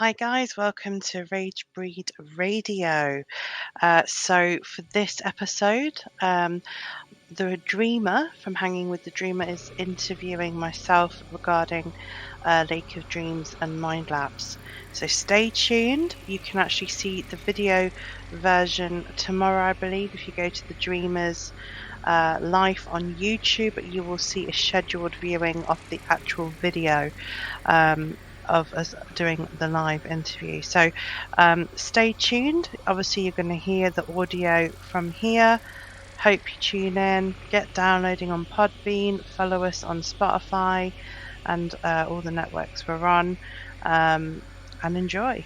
Hi guys, welcome to Ragebreed Radio. So for this episode, the Dreamer from Hanging with the Dreamer is interviewing myself regarding Lake of Dreams and Mindlapse. So stay tuned. You can actually see the video version tomorrow, I believe, if you go to the Dreamers live on YouTube. You will see a scheduled viewing of the actual video. Of us doing the live interview. So stay tuned. Obviously, you're going to hear the audio from here. Hope you tune in, get downloading on Podbean, follow us on Spotify and all the networks we're on, and enjoy.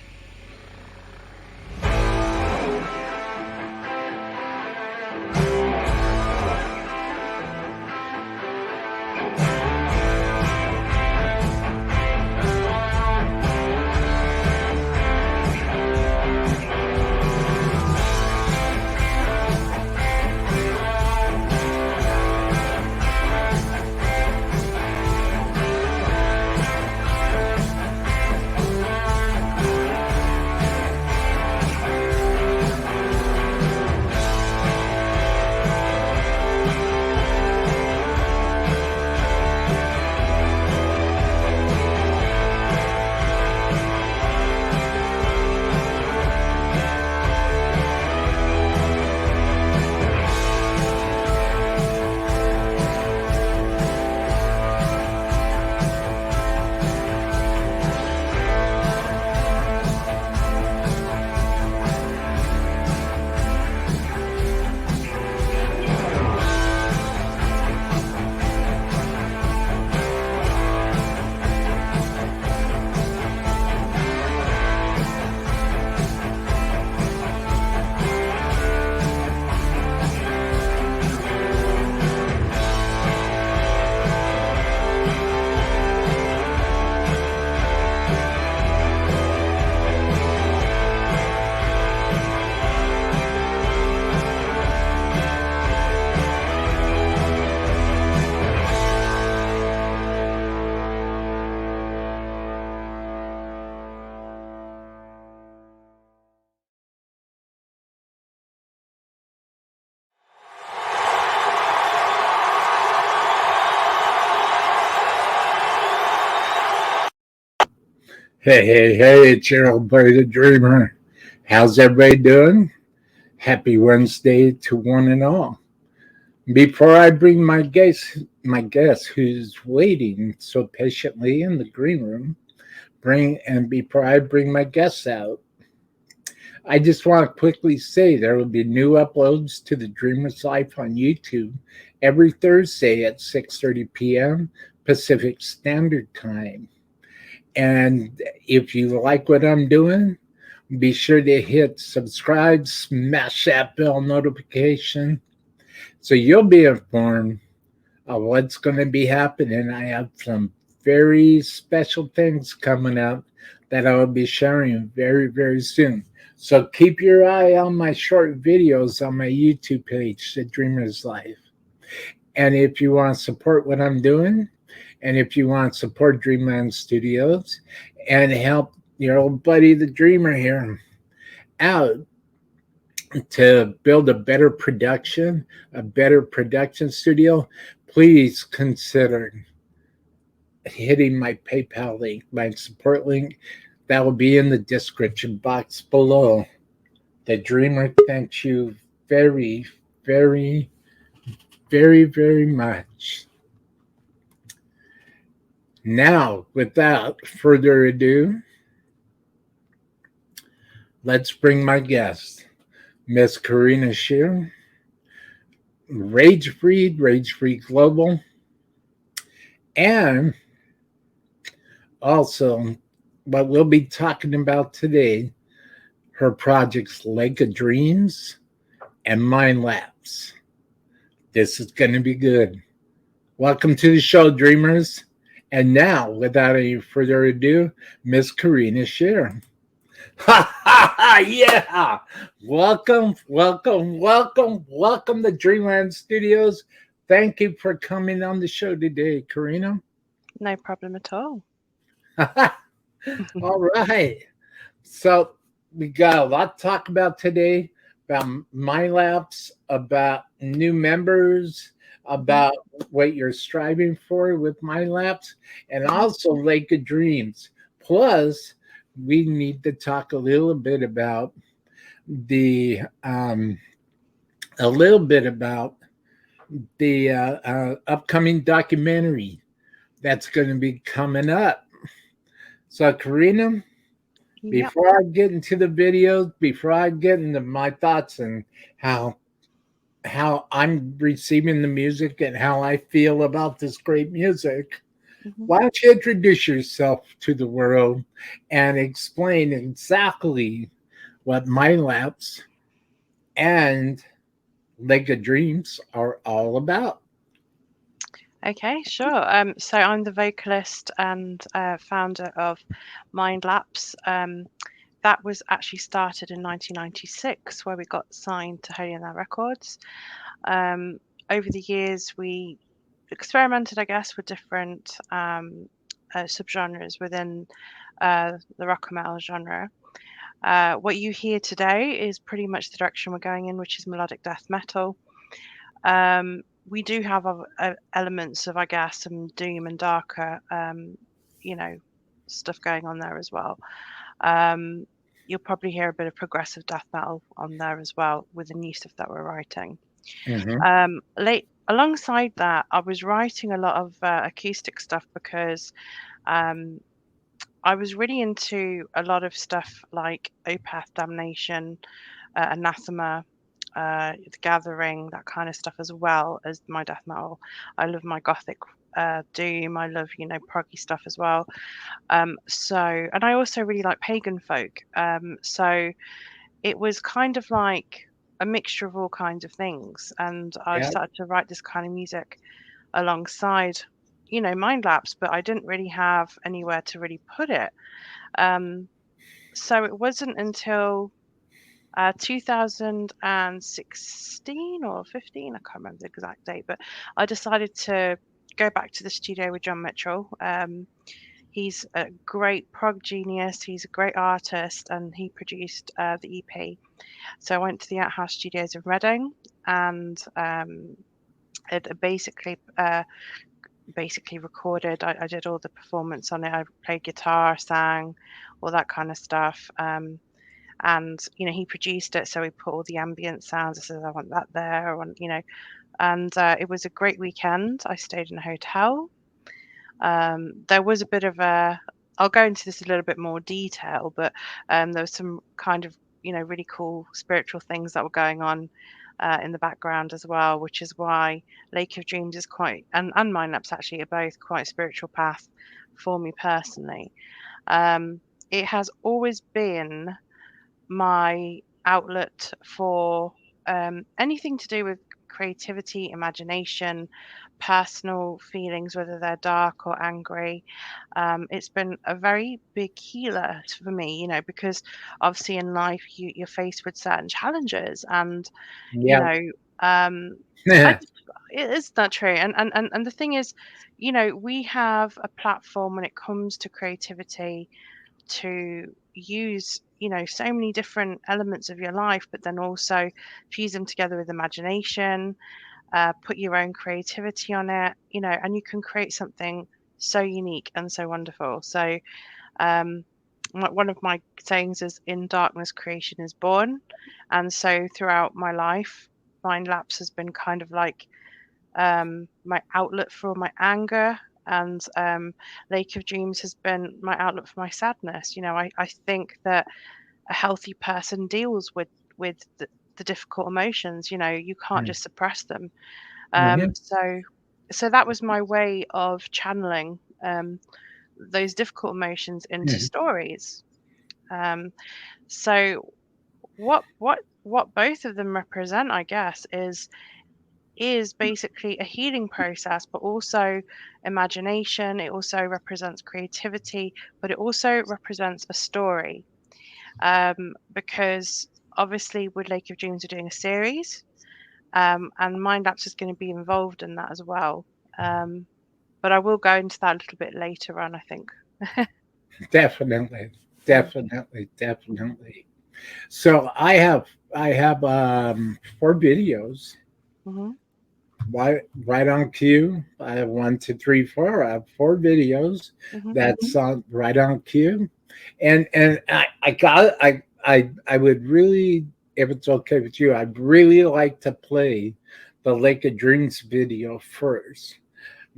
Hey, it's your old buddy the Dreamer. How's everybody doing? Happy Wednesday to one and all. Before I bring my guest who's waiting so patiently in the green room, before I bring my guests out, I just want to quickly say there will be new uploads to the Dreamer's Life on YouTube every Thursday at 6:30 p.m. Pacific Standard Time. And if you like what I'm doing, be sure to hit subscribe, smash that bell notification so you'll be informed of what's going to be happening. I have some very special things coming up that I will be sharing very, very soon. So keep your eye on my short videos on my YouTube page, The Dreamer's Life. And if you want to support what I'm doing, and if you want to support Dreamland Studios and help your old buddy the Dreamer here out to build a better production studio, please consider hitting my PayPal link, my support link. That will be in the description box below. The Dreamer thanks you very, very, very, very much. Now, without further ado, let's bring my guest, Miss Karina A Sher, Ragebreed Global, and also what we'll be talking about today, her projects Lake of Dreams and Mindlapse. This is going to be good. Welcome to the show, Dreamers. And now, without any further ado, Miss Karina A Sher. Yeah! Welcome to Dreamland Studios. Thank you for coming on the show today, Karina. No problem at all. All right. So we got a lot to talk about today about Mindlapse, about new members, Mhm, about what you're striving for with Mindlapse, and mhm. also Lake of Dreams. Plus, we need to talk a little bit about the a little bit about the upcoming documentary that's going to be coming up. So, Karina, Yep. before I get into the videos, before I get into my thoughts and how I'm receiving the music and how I feel about this great music, Mhm. why don't you introduce yourself to the world and explain exactly what My Laps and Lake of Dreams are all about? Okay, sure. So I'm the vocalist and founder of Mindlapse. That was actually started in 1996, where we got signed to Holy Records. Um, Over the years, we experimented, I guess, with different subgenres within the rock and metal genre. What you hear today is pretty much the direction we're going in, which is melodic death metal. We do have elements of, I guess, some doom and darker, you know, stuff going on there as well. Um, you'll probably hear a bit of progressive death metal on there as well with the new stuff that we're writing. Mm-hmm. Late alongside that, I was writing a lot of acoustic stuff because um, I was really into a lot of stuff like Opeth, Damnation, Anathema, The Gathering, that kind of stuff, as well as my death metal. I love my gothic doom. I love, proggy stuff as well. And I also really like pagan folk. So it was kind of like a mixture of all kinds of things. And I Yeah. started to write this kind of music alongside, Mindlapse, but I didn't really have anywhere to really put it. Um, so it wasn't until 2016 or 15, I can't remember the exact date, but I decided to go back to the studio with John Mitchell. He's a great prog genius, he's a great artist, and he produced the EP. So I went to the Outhouse Studios in Reading and it basically recorded. I did all the performance on it. I played guitar, sang, all that kind of stuff. And he produced it, so we put all the ambient sounds. I said I want that there. I want, and it was a great weekend. I stayed in a hotel. There was a bit of a I'll go into this a little bit more detail, but there was some kind of really cool spiritual things that were going on in the background as well, which is why Lake of Dreams is quite, and Mind Lapse actually are both quite a spiritual path for me personally. Um, it has always been my outlet for anything to do with creativity, imagination, personal feelings, whether they're dark or angry. It's been a very big healer for me, because obviously in life you're faced with certain challenges, and you Yeah. know, um, I just, it is not true. And the thing is, we have a platform when it comes to creativity to use so many different elements of your life, but then also fuse them together with imagination, put your own creativity on it, and you can create something so unique and so wonderful. So um one of my sayings is, in darkness creation is born. And so throughout my life, Mind Lapse has been kind of like my outlet for my anger, and Lake of Dreams has been my outlet for my sadness. I think that a healthy person deals with the difficult emotions. You can't just suppress them. Mm-hmm. So that was my way of channeling those difficult emotions into stories. Um, so what both of them represent, I guess, is basically a healing process, but also imagination. It also represents creativity, but it also represents a story. Because obviously, with Lake of Dreams, we're doing a series, and Mindlapse is going to be involved in that as well. But I will go into that a little bit later on, I think. Definitely. definitely, definitely. So I have 4 videos. Mm-hmm. Right on cue. I have one, two, three, four. I have 4 videos. Mm-hmm. That's on right on cue. And I would really, if it's okay with you, I'd really like to play the Lake of Dreams video first,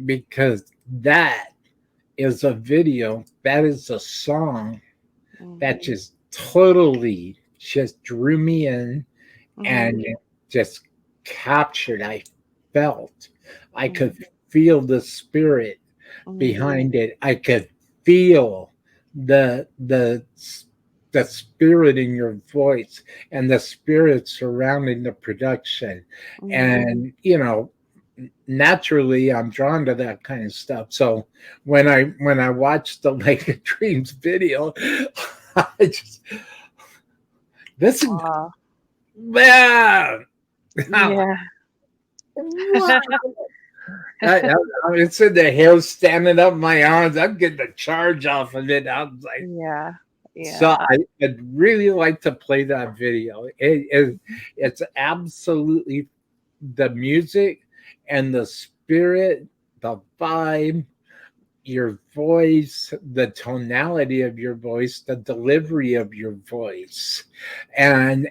because that is a video, that is a song that just totally just drew me in Mm-hmm. and just captured. I felt, I Mm-hmm. could feel the spirit Mm-hmm. behind it. I could feel the the the spirit in your voice and the spirit surrounding the production. Mm-hmm. And naturally I'm drawn to that kind of stuff. So when I watched the Lake of Dreams video, I just, this is, Wow. man, Yeah. wow. It's in the hair standing up my arms. I'm getting a charge off of it. I was like, Yeah. so Yeah. I'd really like to play that video. It's absolutely the music and the spirit, the vibe, your voice, the tonality of your voice, the delivery of your voice, and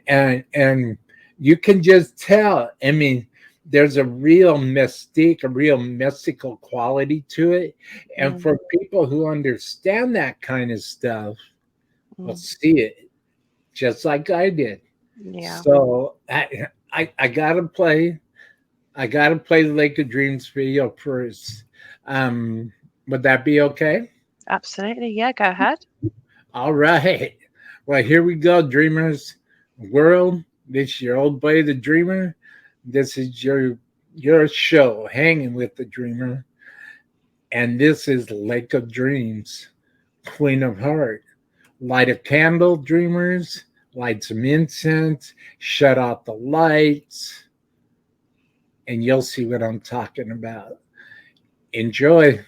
you can just tell. I mean, there's a real mystique, a real mystical quality to it, and Mm, for people who understand that kind of stuff, will mm, see it just like I did. yeah. So I gotta play. I gotta play the Lake of Dreams video first. Um, would that be okay? Absolutely. Yeah. Go ahead. All right. Well, here we go, dreamers. World, this is your old boy, the dreamer. This is your show, Hanging with the Dreamer. And this is Lake of Dreams, Queen of Heart. Light a candle, dreamers. Light some incense. Shut out the lights. And you'll see what I'm talking about. Enjoy.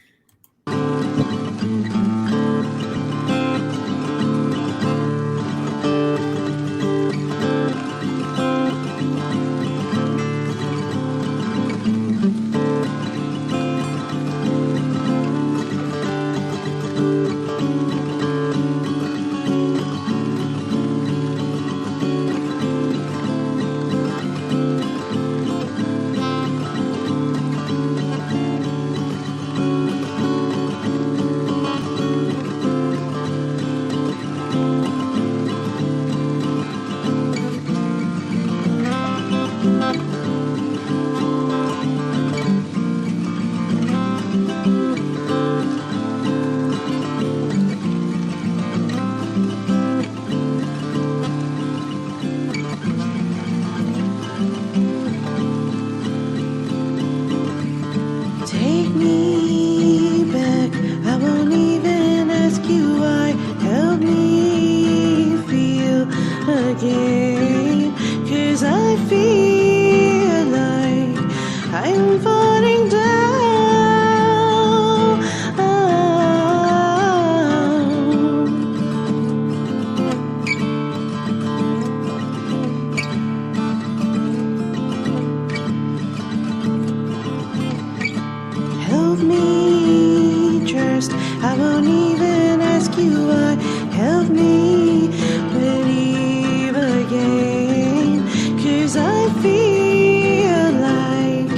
Take me back, I won't even ask you why. Help me feel again, 'cause I feel like I'm falling down. Help me trust, I won't even ask you why. Help me believe again, 'cause I feel like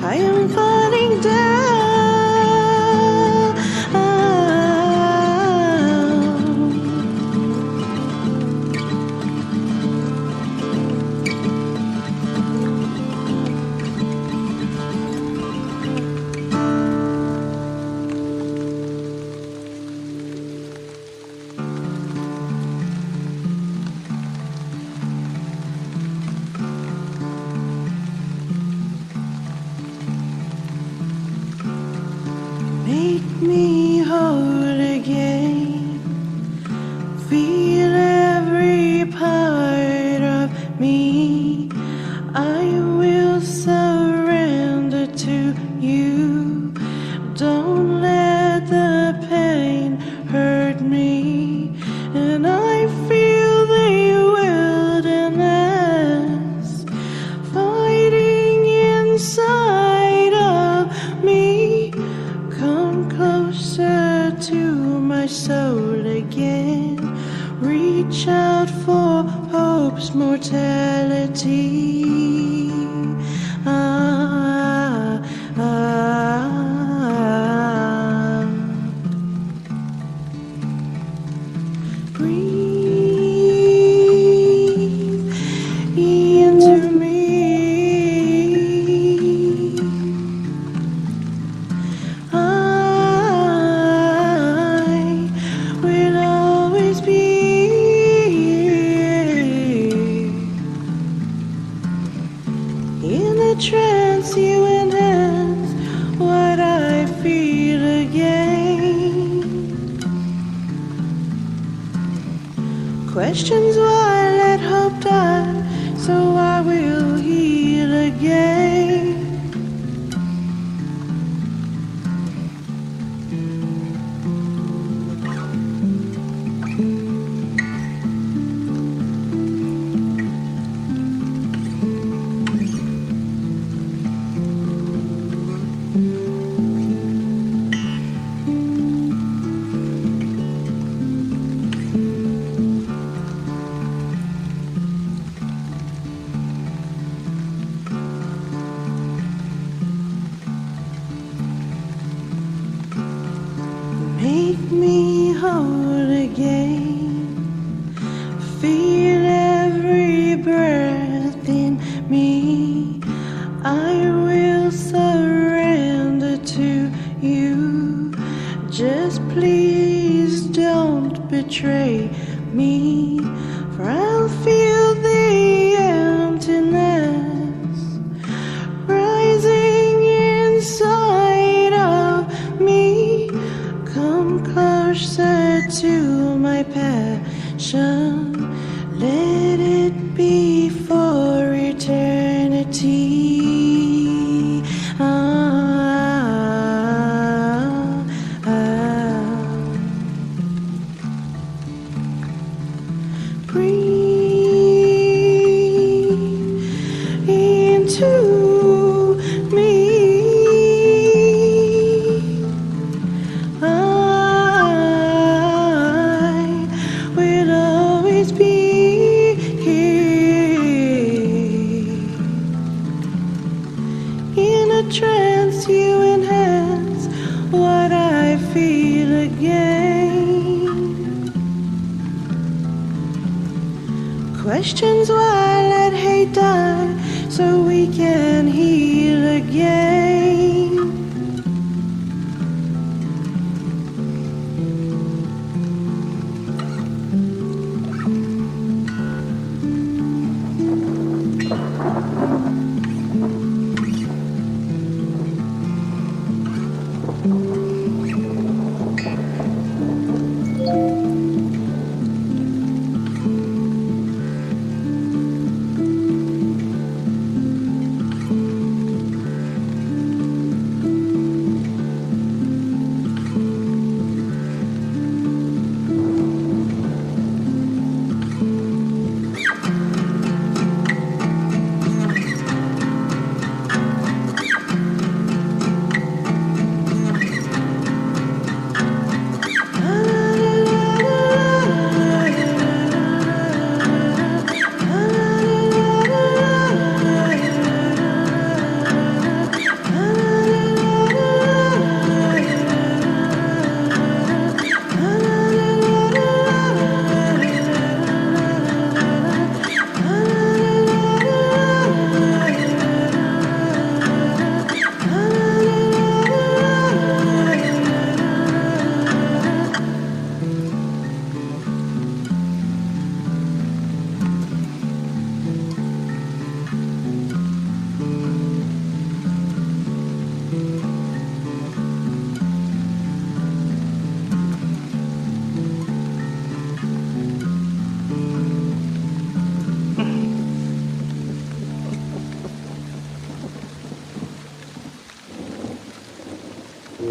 I am falling down. Make me whole again. Feel every part of me. I will surrender to you. Don't let the pain hurt me. And reach out for hope's mortality. Ah, ah, ah. Breathe into me. I will always be in a trance. You enhance what I feel again. Questions why let hope die, so I will heal again. Make me whole again. Feel every breath in me. I will surrender to you. Just please don't betray me, for I'll feel the emptiness rising inside of me. Come closer to my passion. Let it be for eternity. Ah, ah. Breathe into me. I will always be here. In a trance, you enhance what I feel again. Questions why let hate die, so we can heal again.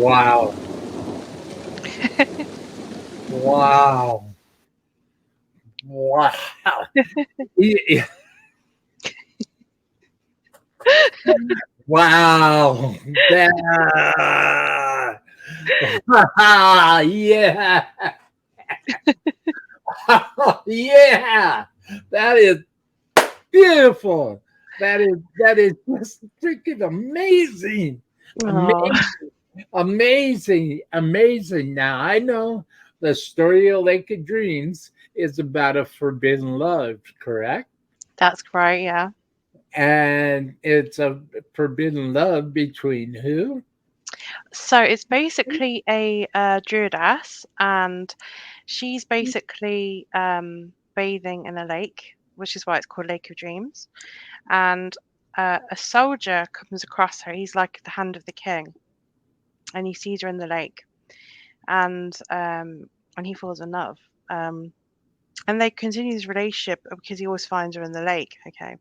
Wow. Wow. Wow. Yeah. Wow. That. Yeah. Yeah, that is beautiful. That is just freaking amazing. Oh, Amazing, amazing. Now I know the story of Lake of Dreams is about a forbidden love, correct? that's great. Yeah. And it's a forbidden love between who? So it's basically a druidess, and she's basically bathing in a lake, which is why it's called Lake of Dreams. And a soldier comes across her. He's like the hand of the king, and he sees her in the lake, and he falls in love. Um, and they continue this relationship because he always finds her in the lake. Okay,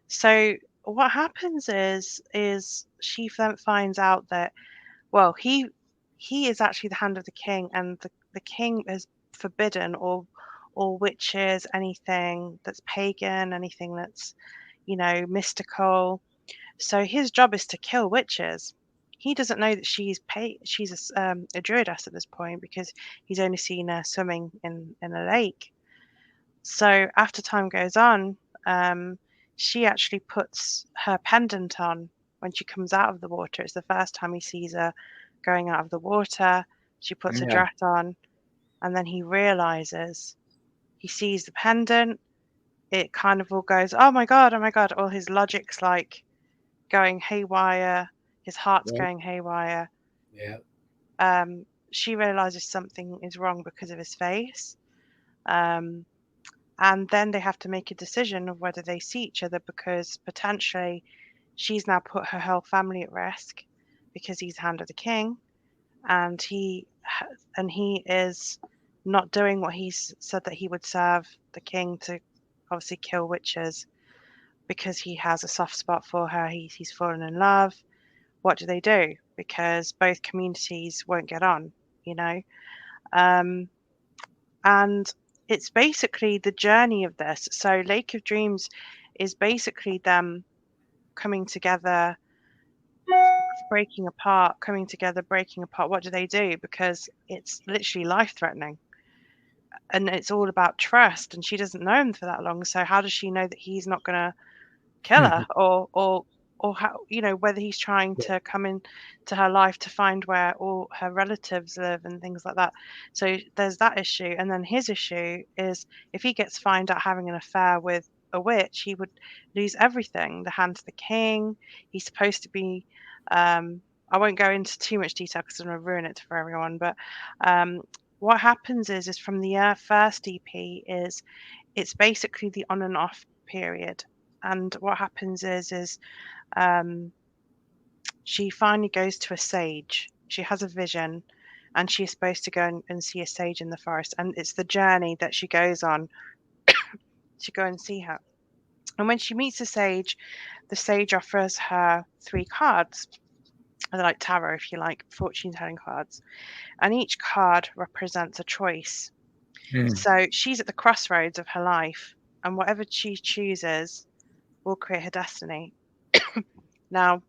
so what happens is she then finds out that, well, he is actually the hand of the king, and the king is forbidden or witches, anything that's pagan, anything that's, mystical. So his job is to kill witches. He doesn't know that she's a druidess at this point because he's only seen her swimming in a lake. So after time goes on, um, she actually puts her pendant on when she comes out of the water. It's the first time he sees her going out of the water. She puts a Yeah, dress on, and then he sees the pendant. It kind of all goes, oh my God, oh my God. All his logic's like going haywire, his heart's yeah, going haywire. yeah, She realizes something is wrong because of his face. Um, and then they have to make a decision of whether they see each other because potentially she's now put her whole family at risk because he's hand of the king, and he is not doing what he's said that he would serve the king to, obviously kill witches, because he has a soft spot for her. He's fallen in love. What do they do? Because both communities won't get on, you know. Um, and it's basically the journey of this. So Lake of Dreams is basically them coming together, breaking apart, coming together, breaking apart. What do they do? Because it's literally life threatening, and it's all about trust. And she doesn't know him for that long, so how does she know that he's not going to kill her, or how, whether he's trying to come in to her life to find where all her relatives live and things like that. So there's that issue, and then his issue is if he gets found out having an affair with a witch, he would lose everything, the hand to the king. He's supposed to be, I won't go into too much detail because I'm going to ruin it for everyone, but what happens is from the first EP is it's basically the on and off period. And what happens is she finally goes to a sage. She has a vision, and she's supposed to go and see a sage in the forest. And it's the journey that she goes on to go and see her. And when she meets the sage offers her 3 cards. They're like tarot, if you like, fortune telling cards. And each card represents a choice. mm, So she's at the crossroads of her life, and whatever she chooses will create her destiny. Now,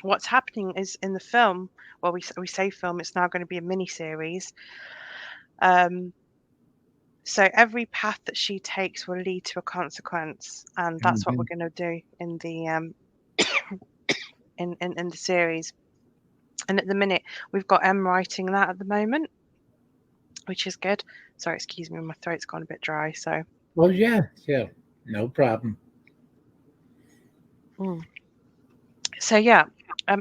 what's happening is in the film, well, we say film, it's now going to be a mini series. So every path that she takes will lead to a consequence, and that's what we're mhm. going to do in the in the series. And at the minute, we've got Em writing that at the moment, which is good. Sorry, excuse me, my throat's gone a bit dry. So, Well, yeah, yeah, no problem. mm. So yeah,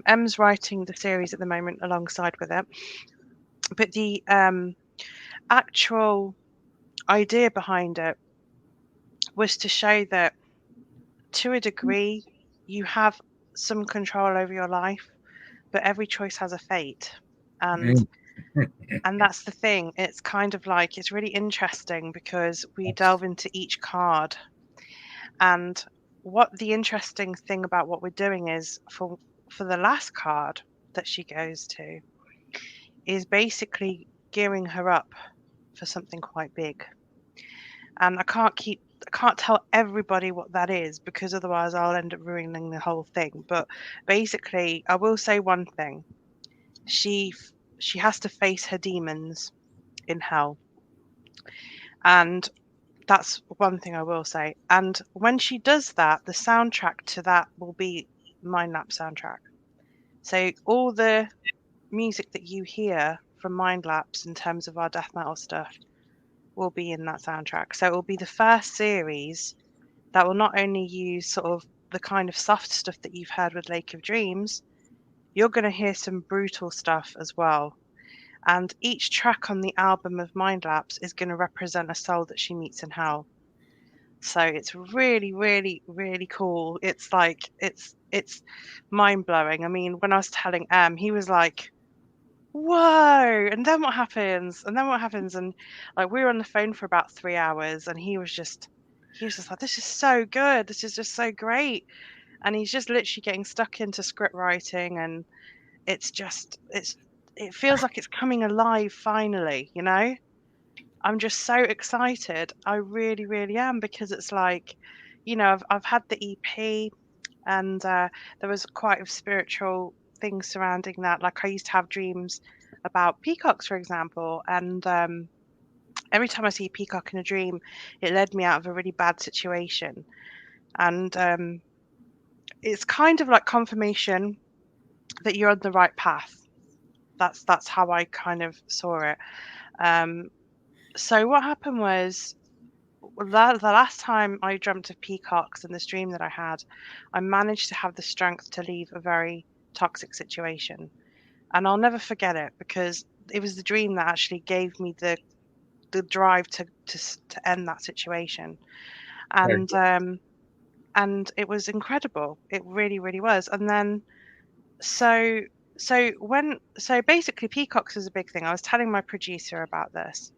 Em's writing the series at the moment alongside with it. But the actual idea behind it was to show that to a degree you have some control over your life, but every choice has a fate. And Mm, and that's the thing. It's kind of like it's really interesting because we delve into each card. And what the interesting thing about what we're doing is for the last card that she goes to is basically gearing her up for something quite big. And I can't tell everybody what that is because otherwise I'll end up ruining the whole thing. But basically, I will say one thing. She she has to face her demons in hell. And That's one thing I will say. And when she does that, the soundtrack to that will be Mindlapse soundtrack. So all the music that you hear from Mindlapse in terms of our death metal stuff will be in that soundtrack. So it will be the first series that will not only use sort of the kind of soft stuff that you've heard with Lake of Dreams, you're going to hear some brutal stuff as well. And each track on the album of Mindlapse is going to represent a soul that she meets in hell. So it's really, really, really cool. It's like it's mind blowing. I mean, when I was telling he was like, "Whoa!" And then what happens? And then what happens? And like we were on the phone for about 3 hours, and he was just like, "This is so good. This is just so great." And he's just literally getting stuck into script writing, and it feels like it's coming alive finally. I'm just so excited. I really, really am, because it's like, I've had the EP, and there was quite a spiritual thing surrounding that. Like I used to have dreams about peacocks, for example, and every time I see a peacock in a dream, it led me out of a really bad situation, and it's kind of like confirmation that you're on the right path. That's how I kind of saw it. So what happened was, the last time I dreamt of peacocks in this dream that I had, I managed to have the strength to leave a very toxic situation. And I'll never forget it, because it was the dream that actually gave me the drive to end that situation. And it was incredible. It really, really was. And then so so basically peacocks is a big thing. I was telling my producer about this,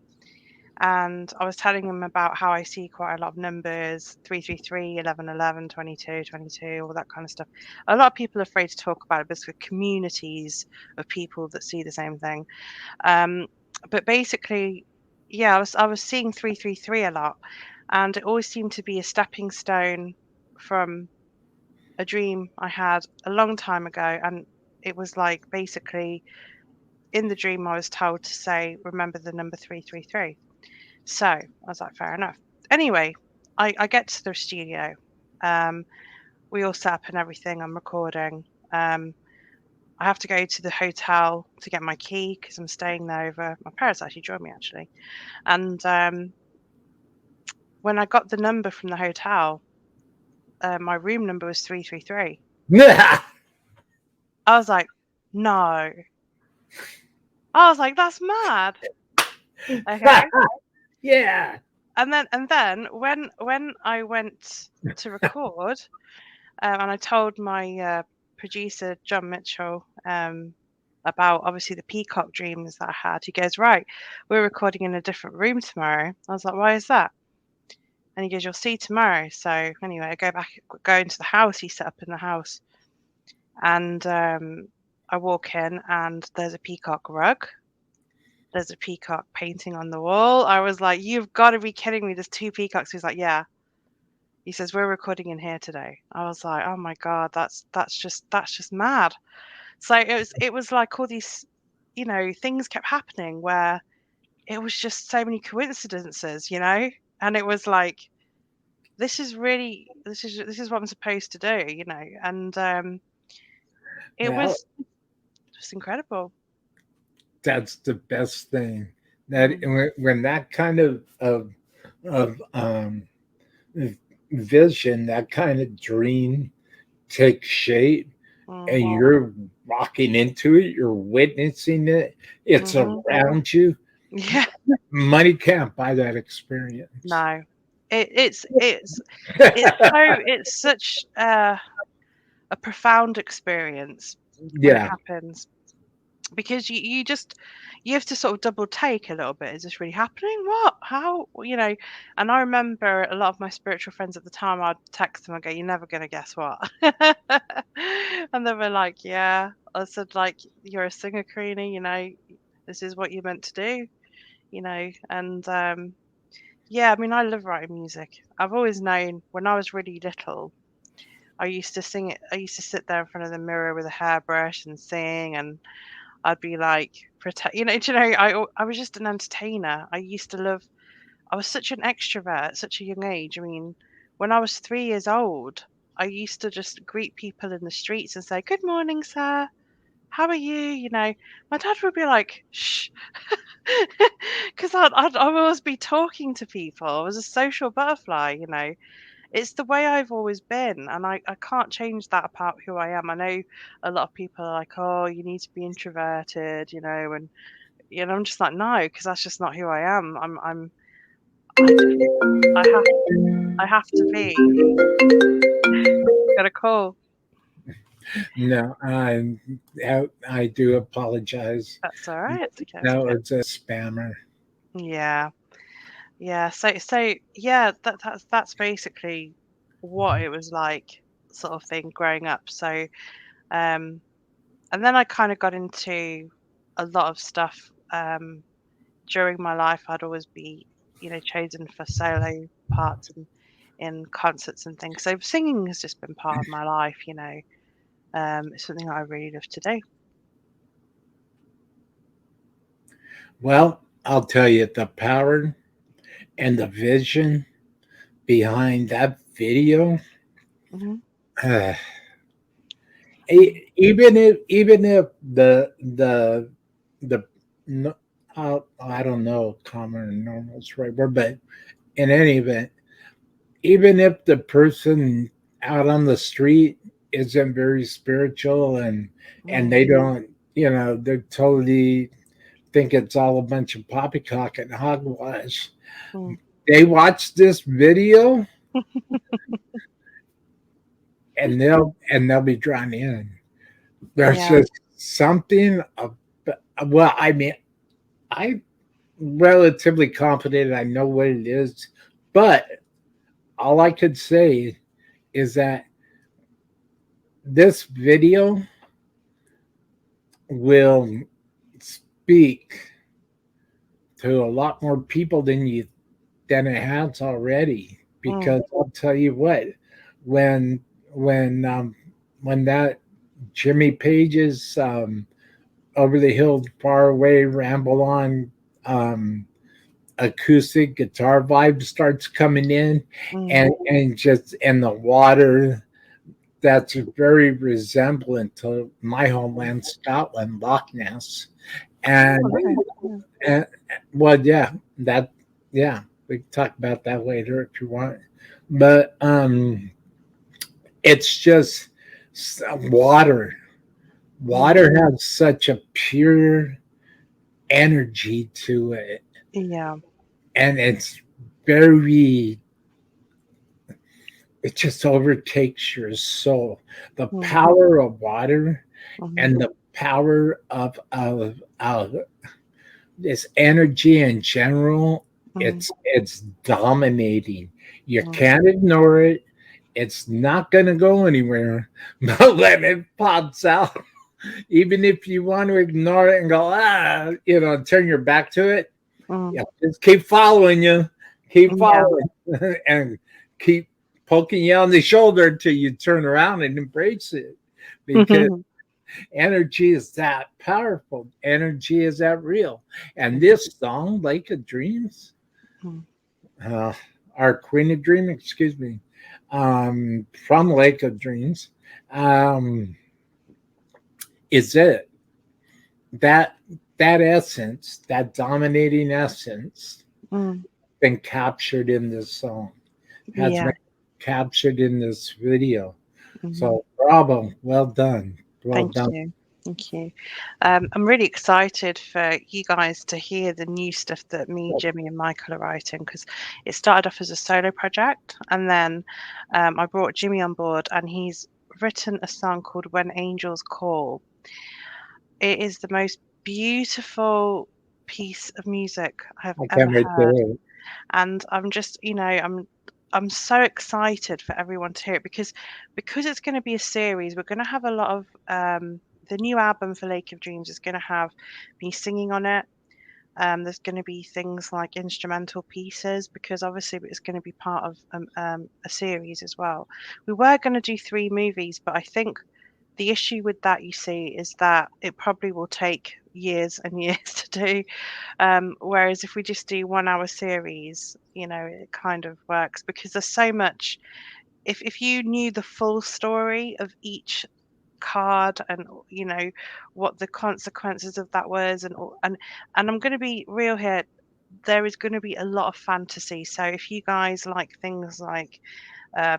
and I was telling him about how I see quite a lot of numbers: 333, 1111, 22, 22, all that kind of stuff. A lot of people are afraid to talk about it because we're communities of people that see the same thing. But basically, yeah, I was seeing 333 a lot, and it always seemed to be a stepping stone from a dream I had a long time ago. And it was like, basically, in the dream I was told to say, remember the number 333. So I was like, fair enough. Anyway, I get to the studio. We all set up and everything. I'm recording. I have to go to the hotel to get my key because I'm staying there over. My parents actually joined me, actually. And when I got the number from the hotel, my room number was 333. I was like, no. I was like, that's mad. Okay. Yeah. And then when I went to record, and I told my producer John Mitchell about, obviously, the peacock dreams that I had. He goes, right, we're recording in a different room tomorrow. I was like, why is that? And he goes, you'll see tomorrow. So anyway, I go into the house he set up in the house, and I walk in, and there's a peacock rug. There's a peacock painting on the wall. I was like, you've got to be kidding me. There's two peacocks. He's like, yeah. He says, we're recording in here today. I was like, oh my God, that's just mad. So it was like all these, things kept happening where it was just so many coincidences, and it was like, this is what I'm supposed to do, and it Well, was just incredible. that's the best thing. That when that kind of vision, that kind of dream takes shape, and Mhm. you're walking into it, you're witnessing it, it's Mhm. around you. Yeah. Money can't buy that experience. No. It's such a profound experience when it Yeah, happens, because you have to sort of double take a little bit. Is this really happening? What? How? And I remember a lot of my spiritual friends at the time, I'd text them and go, you're never going to guess what. And they were like, yeah. I said, like, you're a singer, Karina, this is what you're meant to do, and yeah, I mean, I love writing music. I've always known. When I was really little, I used to sing it. I used to sit there in front of the mirror with a hairbrush and sing, and I'd be like, do you know, I was just an entertainer. I used to love. I was such an extrovert at such a young age. I mean, when I was 3 years old, I used to just greet people in the streets and say, "Good morning, sir. How are you?" My dad would be like, "Shh," because I'd always be talking to people. I was a social butterfly. It's the way I've always been, and I can't change that about who I am. I know a lot of people are like, "Oh, you need to be introverted," and I'm just like, "No, because that's just not who I am. I just I have I have to be." Got a call. No, I do apologize. That's all right. It's okay. It's That okay. was a spammer. Yeah. Yeah. So yeah, that's basically what it was like, sort of thing, growing up. So um and then I kind of got into a lot of stuff during my life. I'd always be, chosen for solo parts and in concerts and things. So singing has just been part of my life. It's something that I really love to do. Well, I'll tell you, the power and the vision behind that video. Hmm. uh, even if the no, I don't know common or normal is the right word, but in any event, even if the person out on the street isn't very spiritual and Mm, they don't, they're totally think it's all a bunch of poppycock and hogwash. mm. They watch this video and they'll be drawn in. There's Yeah. just something well, I mean, I'm relatively confident I know what it is, but all I could say is that this video will speak to a lot more people than it has already. Mm, Because I'll tell you what, when when when that Jimmy Page's over the hill far away ramble on um, acoustic guitar vibe starts coming in, mm. and the water that's very resemblant to my homeland, Scotland, Loch Ness, Oh, and nice. Yeah. and well, yeah, that yeah, we can talk about that later if you want, but it's just water. Mm. Water has such a pure energy to it, Yeah. and very it just overtakes your soul. The Mm, power of water mhm, and the power of this energy in general, mm, it's dominating. You mm, can't ignore it. It's not going to go anywhere. But when it pops out, even if you want to ignore it and go, turn your back to it, mm. yeah, just keep following you, keep Yeah. following, and keep poking you on the shoulder until you turn around and embrace it. Because energy is that powerful, energy is that real. And this song, Lake of Dreams, Mm, uh, our Queen of Dream, excuse me, from Lake of Dreams, um, is it that that essence, that dominating essence, mm. been captured in this song, has Yeah. been captured in this video. Mhm. So bravo, well done, well Thank done. you. Thank you. I'm really excited for you guys to hear the new stuff that me, Jimmy, and Michael are writing, because it started off as a solo project, and then I brought Jimmy on board, and he's written a song called "When Angels Call." It is the most beautiful piece of music I've I ever can't wait to heard. hear it. And I'm just, I'm so excited for everyone to hear it, because it's going to be a series. We're going to have a lot of the new album for Lake of Dreams is going to have me singing on it. There's going to be things like instrumental pieces, because obviously it's going to be part of a series as well. We were going to do 3 movies, but I think the issue with that, you see, is that it probably will take years and years to do. Whereas if we just do 1 hour series, it kind of works because there's so much. If you knew the full story of each card and what the consequences of that was and I'm going to be real here, there is going to be a lot of fantasy. So if you guys like things like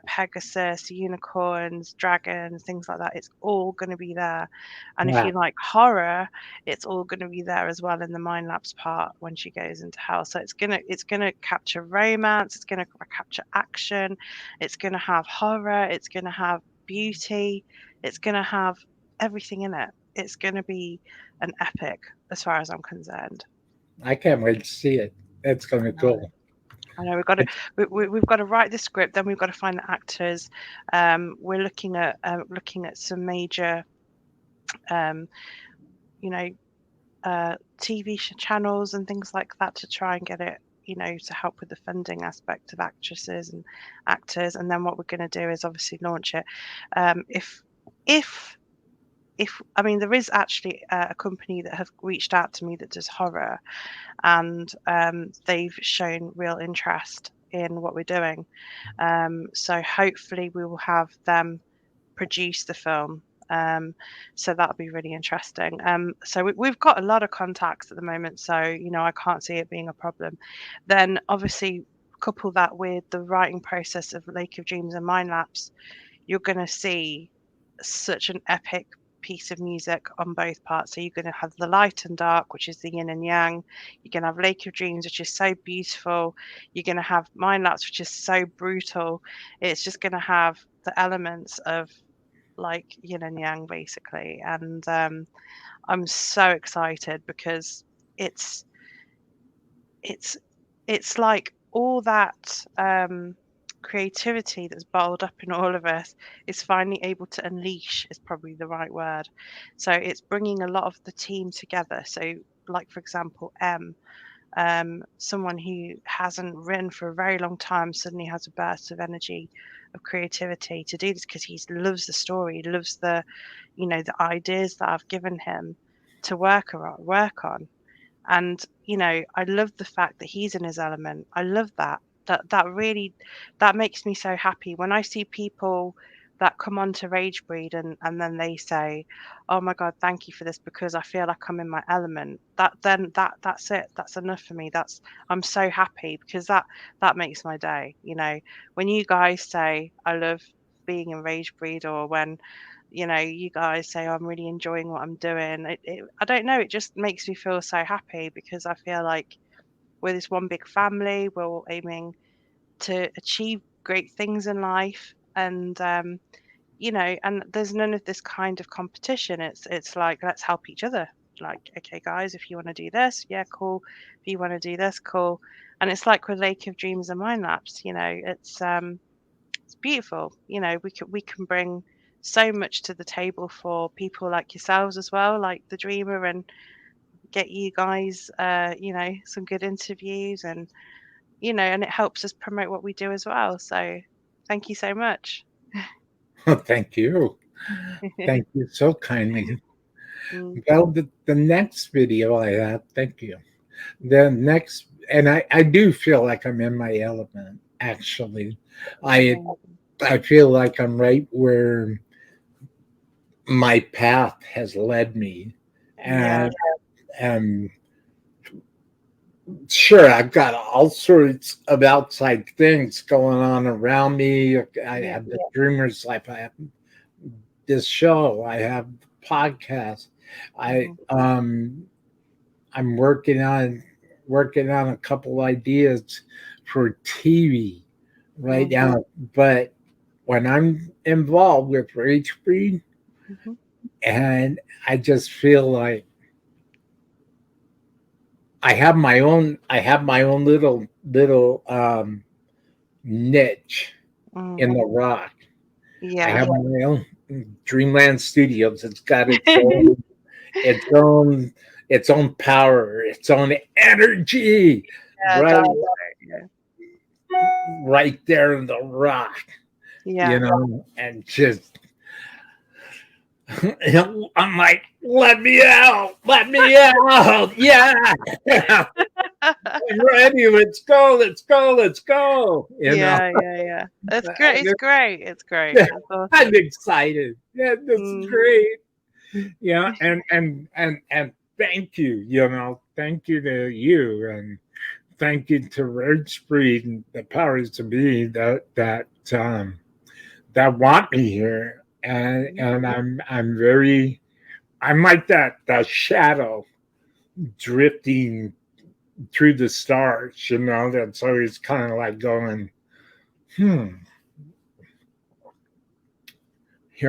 Pegasus, unicorns, dragons, things like that. It's all going to be there. And if Yeah, you like horror, it's all going to be there as well in the Mindlapse part when she goes into hell. So it's gonna capture romance. It's gonna capture action. It's gonna have horror. It's gonna have beauty. It's gonna have everything in it. It's gonna be an epic as far as I'm concerned. I can't wait to see it. It's going to be No. cool. I know we've got to we've got to write the script, then we've got to find the actors. We're looking at some major, um, you know, TV channels and things like that to try and get it, to help with the funding aspect of actresses and actors. And then what we're going to do is obviously launch it. If if I mean, there is actually a company that have reached out to me that does horror, and they've shown real interest in what we're doing. So hopefully we will have them produce the film. So that'll be really interesting. So we've got a lot of contacts at the moment, so I can't see it being a problem. Then obviously couple that with the writing process of Lake of Dreams and Mindlapse, you're going to see such an epic piece of music on both parts. So you're going to have the light and dark, which is the yin and yang. You're going to have Lake of Dreams, which is so beautiful. You're going to have Mindlapse, which is so brutal. It's just going to have the elements of like yin and yang, basically. And I'm so excited because it's it's it's like all that creativity that's bottled up in all of us is finally able to unleash, is probably the right word. So it's bringing a lot of the team together. So like for example, someone who hasn't written for a very long time suddenly has a burst of energy, of creativity to do this because he loves the story, loves the ideas that I've given him to work on. And I love the fact that he's in his element. I love that. That makes me so happy when I see people that come on to Ragebreed and then they say, "Oh my God, thank you for this because I feel like I'm in my element." That's it. That's enough for me. I'm so happy because that makes my day. When you guys say I love being in Ragebreed, or when you guys say, "Oh, I'm really enjoying what I'm doing." I don't know, it just makes me feel so happy because I feel like we're this one big family. We're all aiming to achieve great things in life, and there's none of this kind of competition. It's like, let's help each other. Like, okay, guys, if you want to do this, yeah, cool. If you want to do this, cool. And it's like with Lake of Dreams and Mindlapse, it's beautiful. We can bring so much to the table for people like yourselves as well, like the Dreamer, and get you guys, some good interviews, and it helps us promote what we do as well. So thank you so much. Thank you. Thank you so kindly. Mm, Well, the next video I have, thank you. The next, and I do feel like I'm in my element, actually. I amazing. I feel like I'm right where my path has led me. Yeah, And sure, I've got all sorts of outside things going on around me. I yeah, have the dreamer's life. I have this show. I have the podcast. I mhm, I'm working on a couple ideas for TV right mm, now. But when I'm involved with Ragebreed, mhm, and I just feel like I have my own little niche mm, in the rock. I yeah. have my own Dreamland Studios. It's got its own power, its own energy, Yeah, right definitely. Yeah, right there in the rock, yeah, and just I'm like, let me out, let me out. Yeah. I'm ready. Let's go. Let's go. Let's go. Yeah. It's great. It's great. It's great. It's I'm awesome. excited. Yeah, this is Mm. great. Yeah, and thank you. Thank you to you, and thank you to Ragebreed and the powers to be that want me here, and I'm like that shadow drifting through the stars. That's always kind of like going, here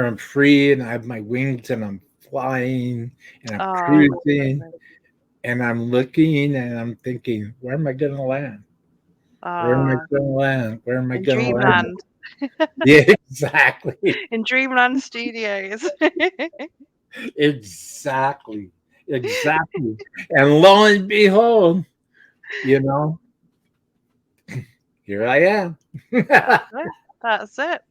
I'm free and I have my wings and I'm flying and I'm Oh, cruising and I'm looking and I'm thinking, where am I going to land? Where am I oh, going to land? Where am I in going to land? Dreamland, Yeah, exactly. in Dreamland Studios. Exactly. Exactly. And lo and behold, you know, here I am. That's it. That's it.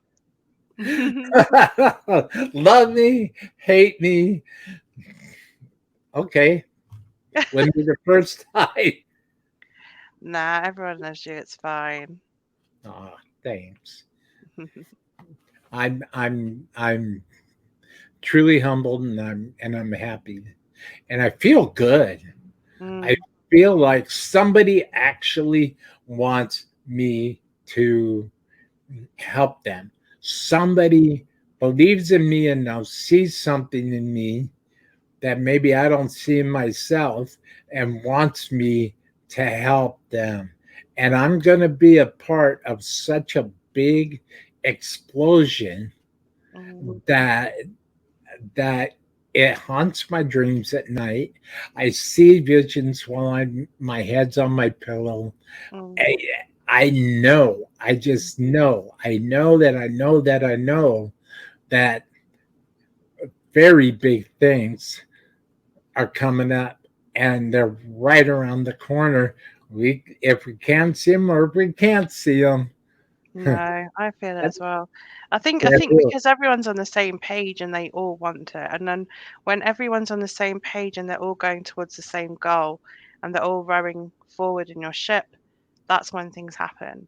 Love me, hate me. Okay. When was the first time? Nah, everyone knows you. It's fine. Oh, thanks. I'm truly humbled and I'm happy. And I feel good. I Mm, feel like somebody actually wants me to help them. Somebody believes in me and now sees something in me that maybe I don't see in myself and wants me to help them. And I'm going to be a part of such a big explosion mm, that that it haunts my dreams at night. I see visions while my head's on my pillow. mm, I, I know, I just know, I know that very big things are coming up and they're right around the corner. If we can see them or if we can't see them, no, I feel it that's as well. I think it. because everyone's on the same page and they all want it, and then when everyone's on the same page and they're all going towards the same goal and they're all rowing forward in your ship, that's when things happen.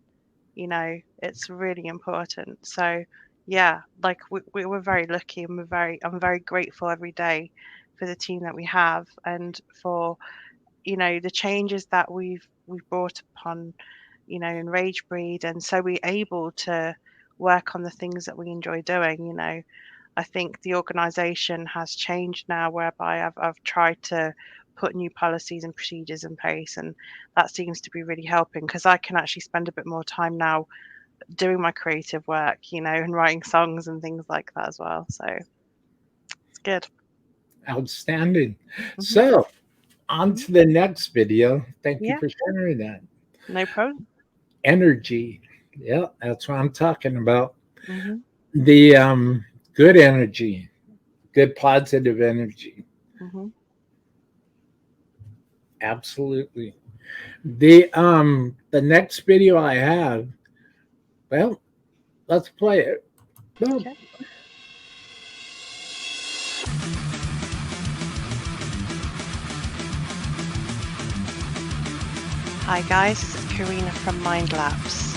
It's really important. So yeah, like we're very lucky and I'm very grateful every day for the team that we have and for the changes that we've brought upon in Ragebreed, and so we're able to work on the things that we enjoy doing. I think the organization has changed now, whereby I've tried to put new policies and procedures in place, and that seems to be really helping because I can actually spend a bit more time now doing my creative work, and writing songs and things like that as well. So it's good. Outstanding. Hmm. So, on Hmm. to the next video. Thank you Yeah, for sharing that. no problem. Energy. Yeah, that's what I'm talking about. Hmm. The good energy, good positive energy. Hmm. Absolutely. The next video I have, well, let's play it. Boom. Okay. Hi guys, this is Karina from Mindlapse.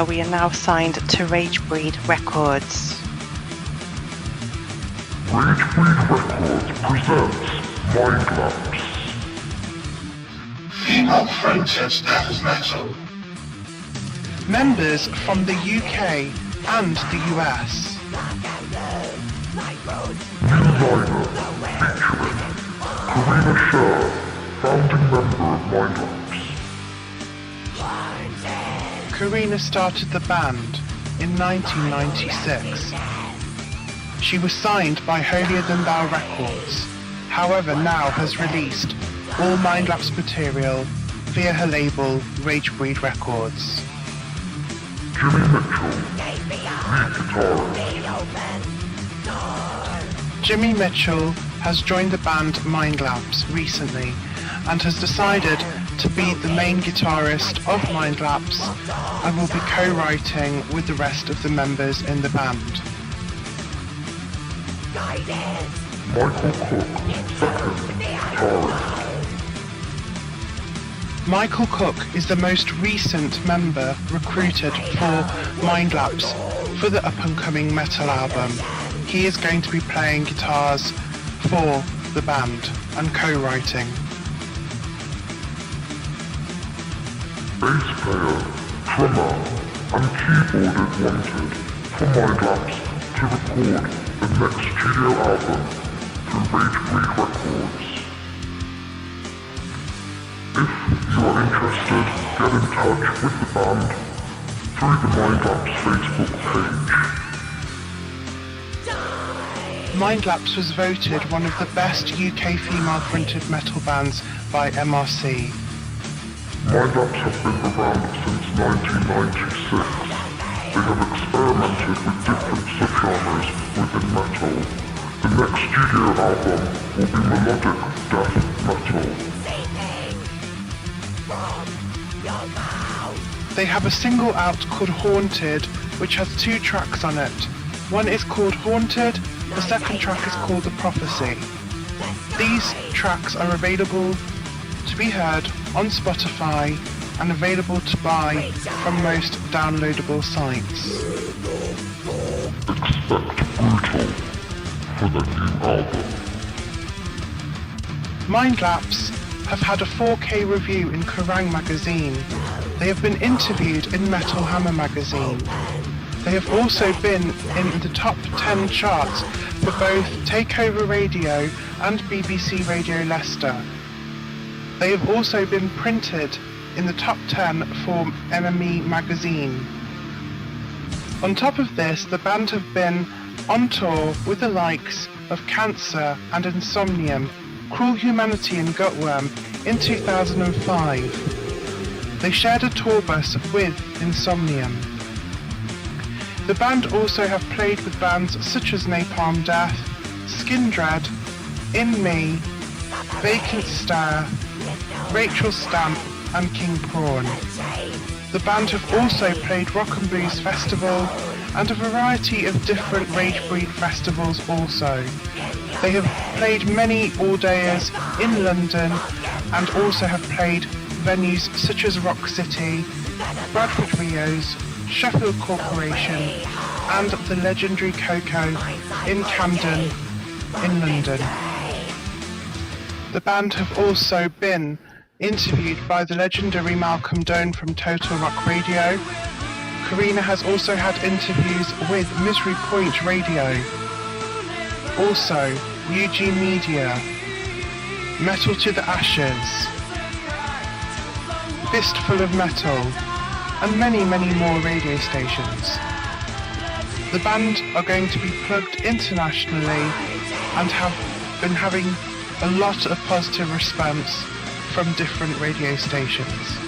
We are now signed to Ragebreed Records. Ragebreed Records presents Mindlapse. Hip-hop Princess Metal. Members from the UK and the US. New lineup featuring Karina A Sher, founding member of Mindlapse. Karina started the band in 1996. She was signed by Holier Than Thou Records, however now has released all Mindlapse material via her label Ragebreed Records. Jimi Mitchell, lead guitarist. Jimi Mitchell has joined the band Mindlapse recently and has decided to be the main guitarist of Mindlapse and will be co-writing with the rest of the members in the band. Michael Cook, second guitarist. Michael Cook is the most recent member recruited for Mindlapse for the up-and-coming metal album. He is going to be playing guitars for the band and co-writing. Bass player, drummer, and keyboardist wanted for Mindlapse to record the next studio album through Ragebreed Records. If you are interested, get in touch with the band through the Mindlapse Facebook page. Mindlapse was voted one of the best UK female-fronted metal bands by MRC. Mindlapse have been around since 1996. They have experimented with different subgenres within metal. The next studio album will be melodic death metal. They have a single out called Haunted, which has 2 tracks on it. One is called Haunted, the second track is called The Prophecy. These tracks are available to be heard on Spotify and available to buy from most downloadable sites. Expect brutal for the new album. Mindlapse have had a 4K review in Kerrang magazine. They have been interviewed in Metal Hammer magazine. They have also been in the top 10 charts for both Takeover Radio and BBC Radio Leicester. They have also been printed in the top 10 for NME magazine. On top of this, the band have been on tour with the likes of Cancer and Insomnium, Cruel Humanity and Gutworm in 2005. They shared a tour bus with Insomnium. The band also have played with bands such as Napalm Death, Skindred, In Me, Vacant Stare, Rachel Stamp and King Prawn. The band have also played Rock and Blues Festival and a variety of different Ragebreed festivals also. They have played many all-dayers in London and also have played venues such as Rock City, Bradford Rios, Sheffield Corporation and the legendary Coco in Camden in London. The band have also been interviewed by the legendary Malcolm Doane from Total Rock Radio. Karina has also had interviews with Misery Point Radio. Also, UG Media, Metal to the Ashes, Fistful of Metal, and many, many more radio stations. The band are going to be plugged internationally and have been having a lot of positive response from different radio stations.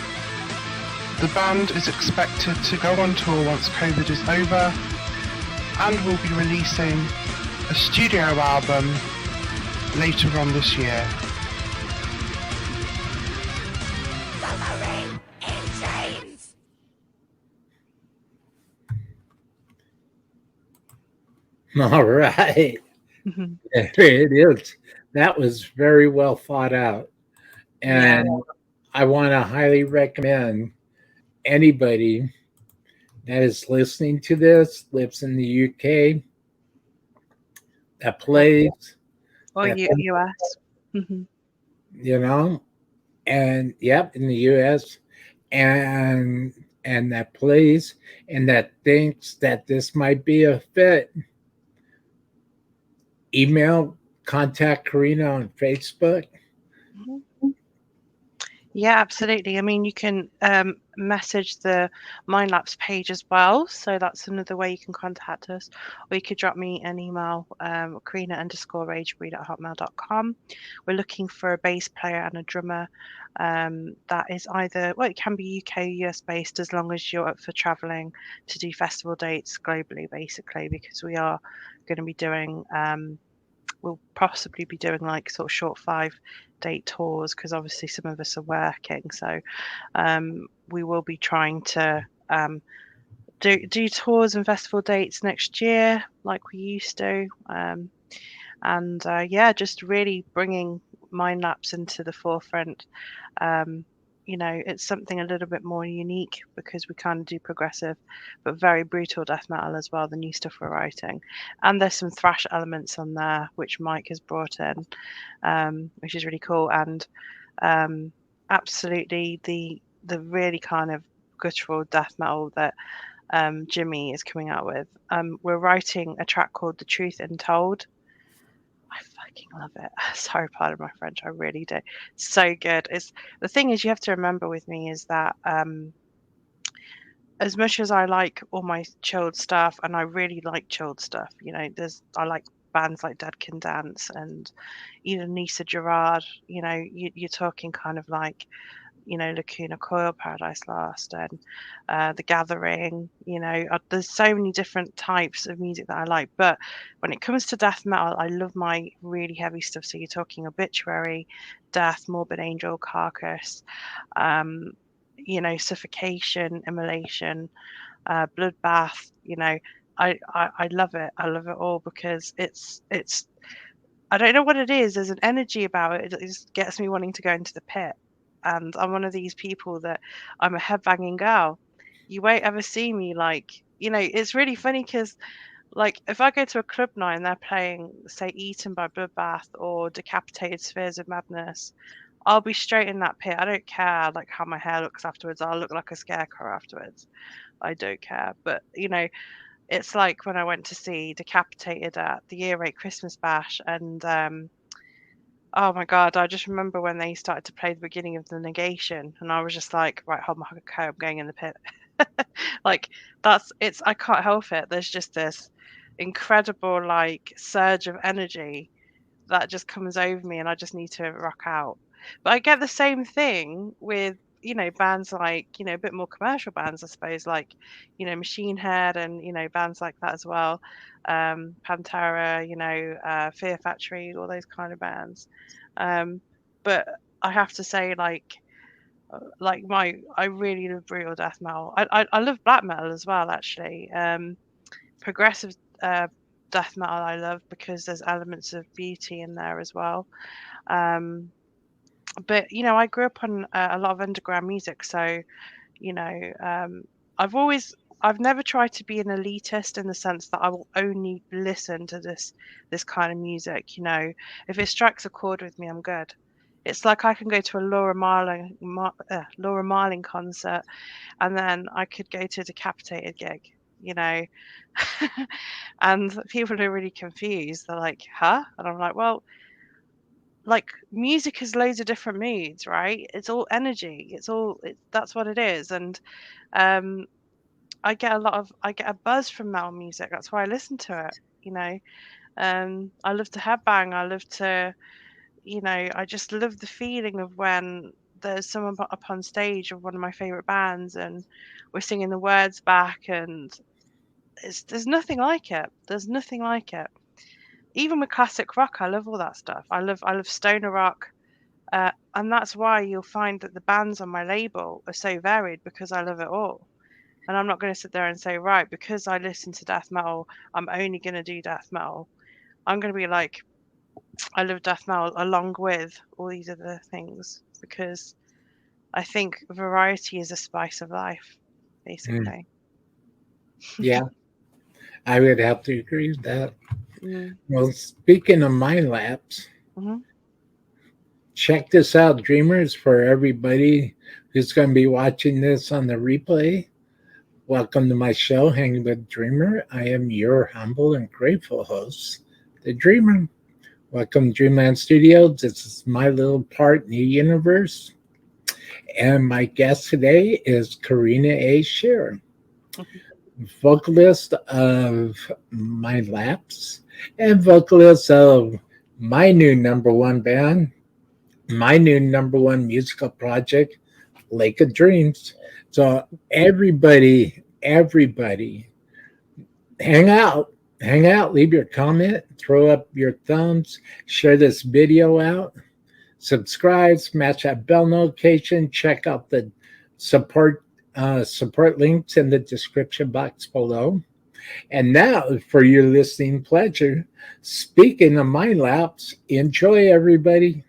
The band is expected to go on tour once COVID is over and will be releasing a studio album later on this year. All right. There it is. That was very well thought out. And I want to highly recommend anybody that is listening to this, lives in the UK, that plays, Or that, US. you know, and yep, in the US, and that plays and that thinks that this might be a fit. Email, contact Karina on Facebook. Yeah, absolutely. I mean, you can message the Mindlapse page as well. So that's another way you can contact us. Or you could drop me an email, Karina_Ragebreed@hotmail.com. We're looking for a bass player and a drummer that is either, well, it can be UK or US based as long as you're up for traveling to do festival dates globally, basically, because we are going to be doing we'll possibly be doing like sort of short 5-date tours because obviously some of us are working, so we will be trying to do tours and festival dates next year like we used to, and yeah, just really bringing Mindlapse into the forefront. It's something a little bit more unique because we kind of do progressive, but very brutal death metal as well, the new stuff we're writing. And there's some thrash elements on there, which Mike has brought in, which is really cool. And absolutely the really kind of guttural death metal that Jimi is coming out with. We're writing a track called The Truth Untold. I fucking love it. Sorry, pardon my French. I really do. So good. It's the thing is you have to remember with me is that as much as I like all my chilled stuff, and I really like chilled stuff, I like bands like Dead Can Dance and even Nisa Gerard. You're talking kind of like Lacuna Coil, Paradise Lost, and The Gathering. There's so many different types of music that I like. But when it comes to death metal, I love my really heavy stuff. So you're talking Obituary, Death, Morbid Angel, Carcass, Suffocation, Immolation, Bloodbath. I love it. I love it all because it's. I don't know what it is. There's an energy about it. It just gets me wanting to go into the pit. And I'm one of these people that I'm a headbanging girl. You won't ever see me it's really funny because if I go to a club night and they're playing, say, Eaten by Bloodbath or Decapitated Spheres of Madness, I'll be straight in that pit. I don't care how my hair looks afterwards. I'll look like a scarecrow afterwards. I don't care. But it's like when I went to see Decapitated at the Year 8 Christmas Bash, and oh my God, I just remember when they started to play the beginning of the Negation, and I was just like, right, hold my coat, I'm going in the pit. I can't help it. There's just this incredible surge of energy that just comes over me, and I just need to rock out. But I get the same thing with bands a bit more commercial bands, I suppose, Machine Head and bands like that as well, Pantera, Fear Factory, all those kind of bands. But I have to say, I really love brutal death metal. I love black metal as well, actually. Progressive death metal I love because there's elements of beauty in there as well. But I grew up on a lot of underground music, so I've never tried to be an elitist in the sense that I will only listen to this kind of music. If it strikes a chord with me, I'm good. It's like I can go to a Laura Marling concert, and then I could go to a Decapitated gig. And people are really confused. They're like, "Huh?" And I'm like, "Well, music is loads of different moods, right? It's all energy. That's what it is." And I get a buzz from metal music. That's why I listen to it. I love to headbang. I love to, I just love the feeling of when there's someone up on stage of one of my favorite bands and we're singing the words back, and there's nothing like it. There's nothing like it. Even with classic rock, I love all that stuff. I love stoner rock. And that's why you'll find that the bands on my label are so varied, because I love it all. And I'm not going to sit there and say, right, because I listen to death metal, I'm only going to do death metal. I'm going to be like, I love death metal along with all these other things, because I think variety is a spice of life, basically. Yeah, I would have to agree with that. Mm. Well, speaking of Mindlapse, Mhm. check this out, Dreamers, for everybody who's going to be watching this on the replay. Welcome to my show, Hanging with Dreamer. I am your humble and grateful host, the Dreamer. Welcome to Dreamland Studios. This is my little part in the universe. And my guest today is Karina A Sher, vocalist of Mindlapse and vocalist of my new number one band, my new number one musical project, Lake of Dreams. So everybody, hang out, leave your comment, throw up your thumbs, share this video out, subscribe, smash that bell notification, check out the support links in the description box below. And now, for your listening pleasure, speaking of Mindlapse, enjoy, everybody.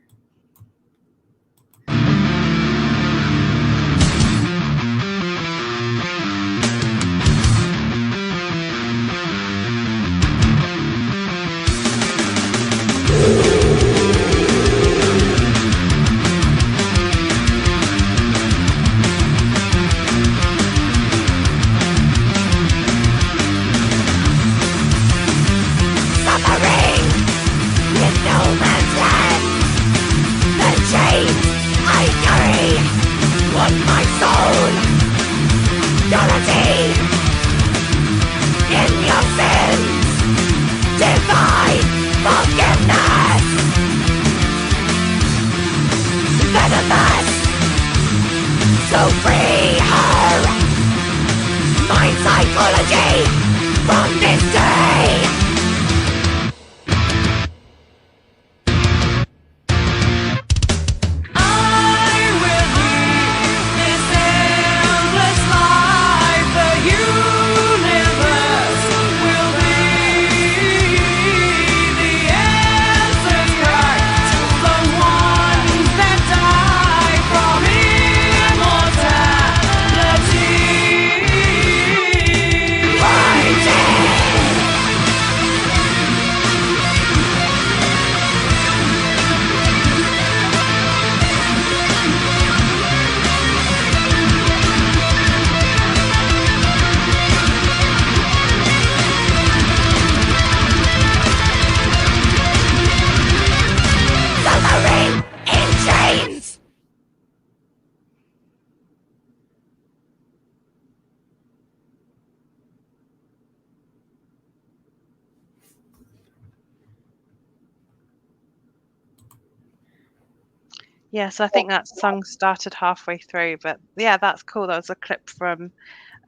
Yes, I think that song started halfway through, but yeah, that's cool. That was a clip from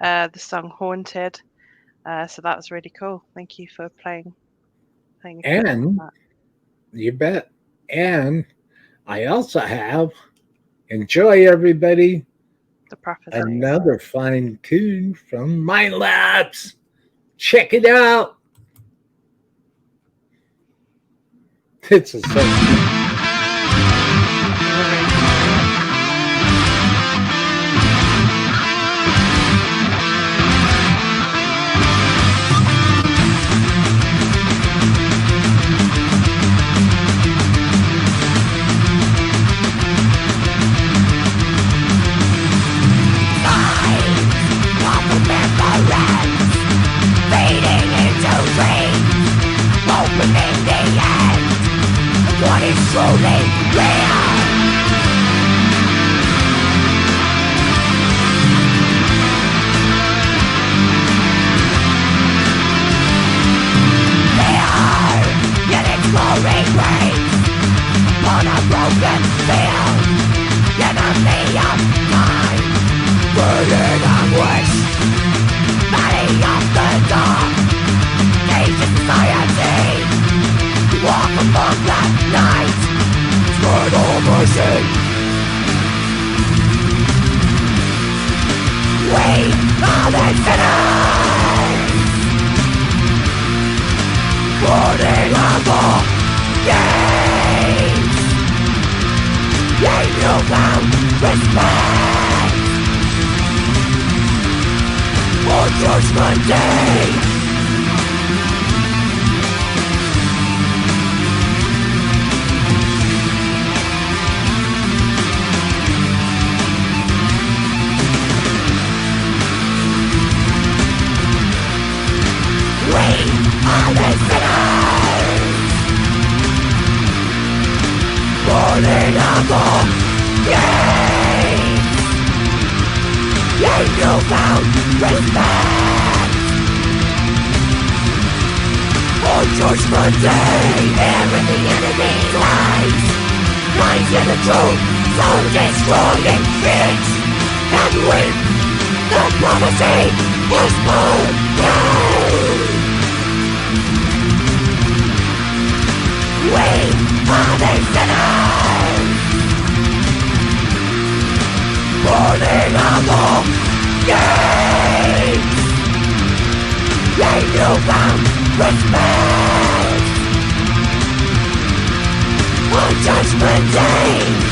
the song Haunted. So that was really cool. Thank you for playing a clip from And that. you bet. And I also have, enjoy, everybody, The prophecy. another fine tune from Mindlapse. Check it out. It's a song. Burning on the gates. Judgment Day.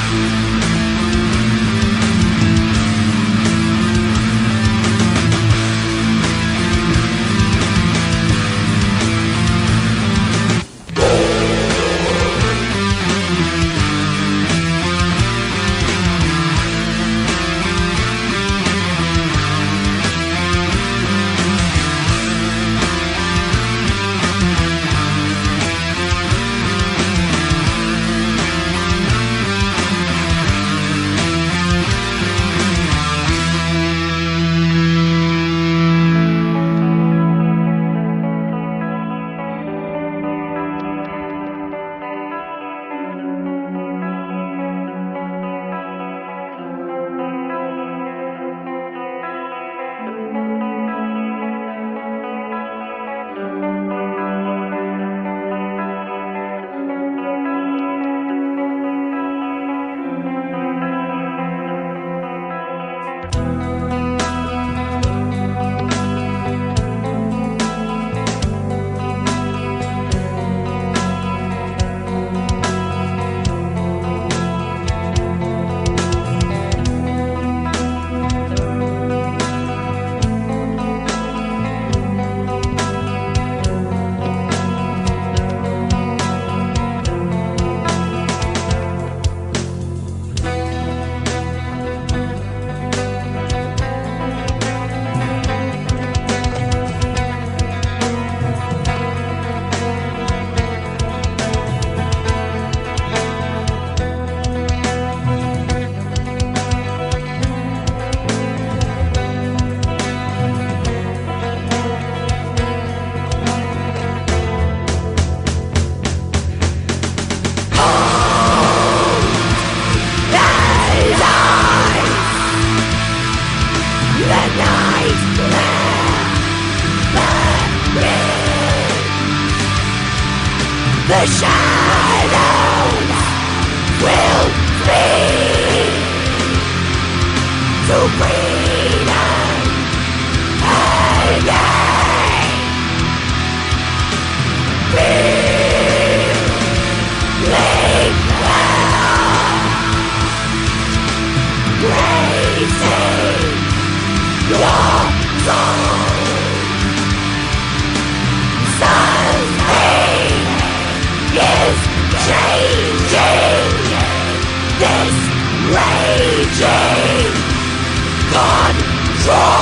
The shadows will flee to freedom again. Feeling well, raising your soul. Something is changing. This raging control.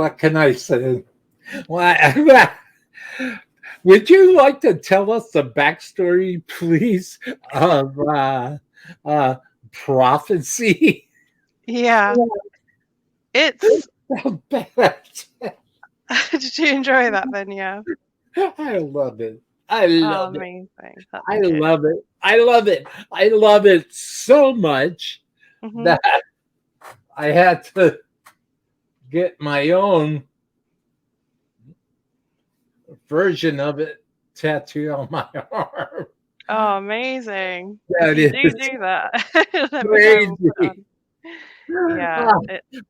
what can I say? Well, would you like to tell us the backstory, please, of uh, prophecy? Yeah, it's. I Did you enjoy that then? Yeah. love it. I Oh, love it. amazing. That's I good. love it. I love it. I love it so much Hmm. that I had to get my own version of it tattooed on my arm. Oh, amazing. If That you do is do that, let me know. We'll put it crazy. on. Yeah. Ah,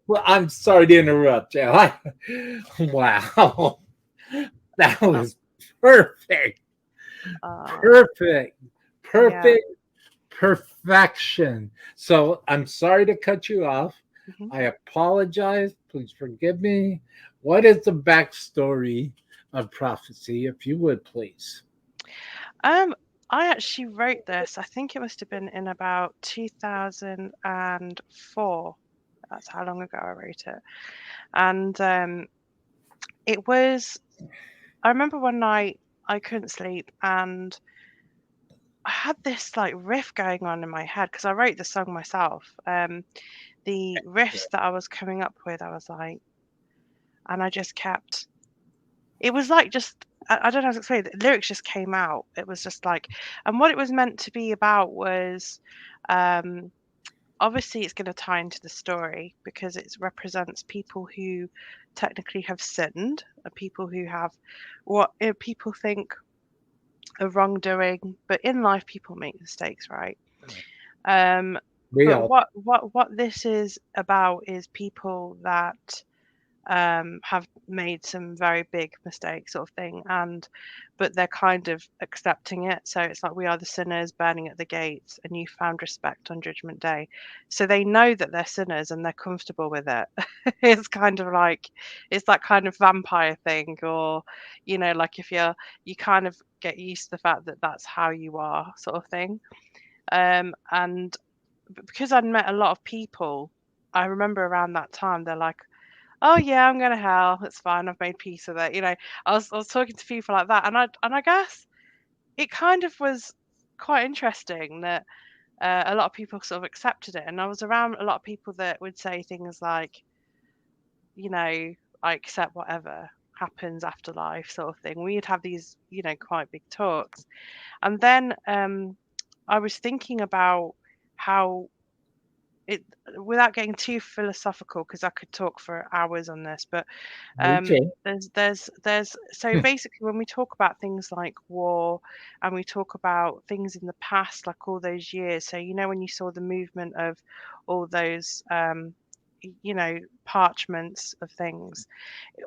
well, I'm sorry to interrupt you. Wow. That Uh, was perfect. uh, Perfect. yeah. Perfect. Perfection. So I'm sorry to cut you off. Hmm. I apologize. Please forgive me. What is the backstory of prophecy, if you would please? Um, I actually wrote this. I think it must have been in about 2004. That's how long ago I wrote it. And it was. I remember one night I couldn't sleep, and I had this like riff going on in my head because I wrote the song myself. The riffs that I was coming up with, I was like, and I just kept. It was like just I don't know how to explain it. The lyrics just came out. It was just like, and what it was meant to be about was, um, obviously it's going to tie into the story because it represents people who technically have sinned, people who have what people think are wrongdoing, but in life people make mistakes, right? Um, but Real. what this is about is people that have made some very big mistakes, sort of thing, and but they're kind of accepting it. So it's like we are the sinners burning at the gates, and you found respect on Judgment Day. So they know that they're sinners and they're comfortable with it. It's kind of like it's that kind of vampire thing, or like if you kind of get used to the fact that that's how you are, sort of thing. And because I'd met a lot of people, I remember around that time they're like, "Oh yeah, I'm going to hell. It's fine. I've made peace with it." I was talking to people like that, and I guess it kind of was quite interesting that a lot of people sort of accepted it, and I was around a lot of people that would say things like, you know, "I accept whatever happens after life," sort of thing. We'd have these, quite big talks, and then I was thinking about how it, without getting too philosophical, because I could talk for hours on this, but Okay. there's so basically when we talk about things like war and we talk about things in the past, like all those years, so when you saw the movement of all those parchments of things,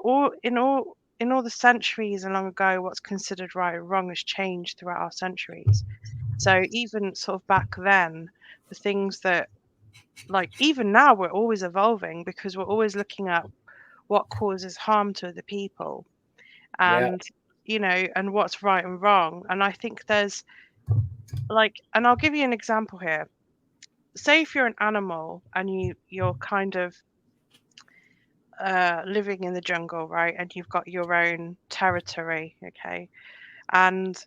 all the centuries and long ago, what's considered right or wrong has changed throughout our centuries. So even sort of back then, the things that, like, even now we're always evolving because we're always looking at what causes harm to the people, Yeah. and and what's right and wrong. And I think there's like, and I'll give you an example here. Say if you're an animal and you're kind of living in the jungle, right, and you've got your own territory, okay, and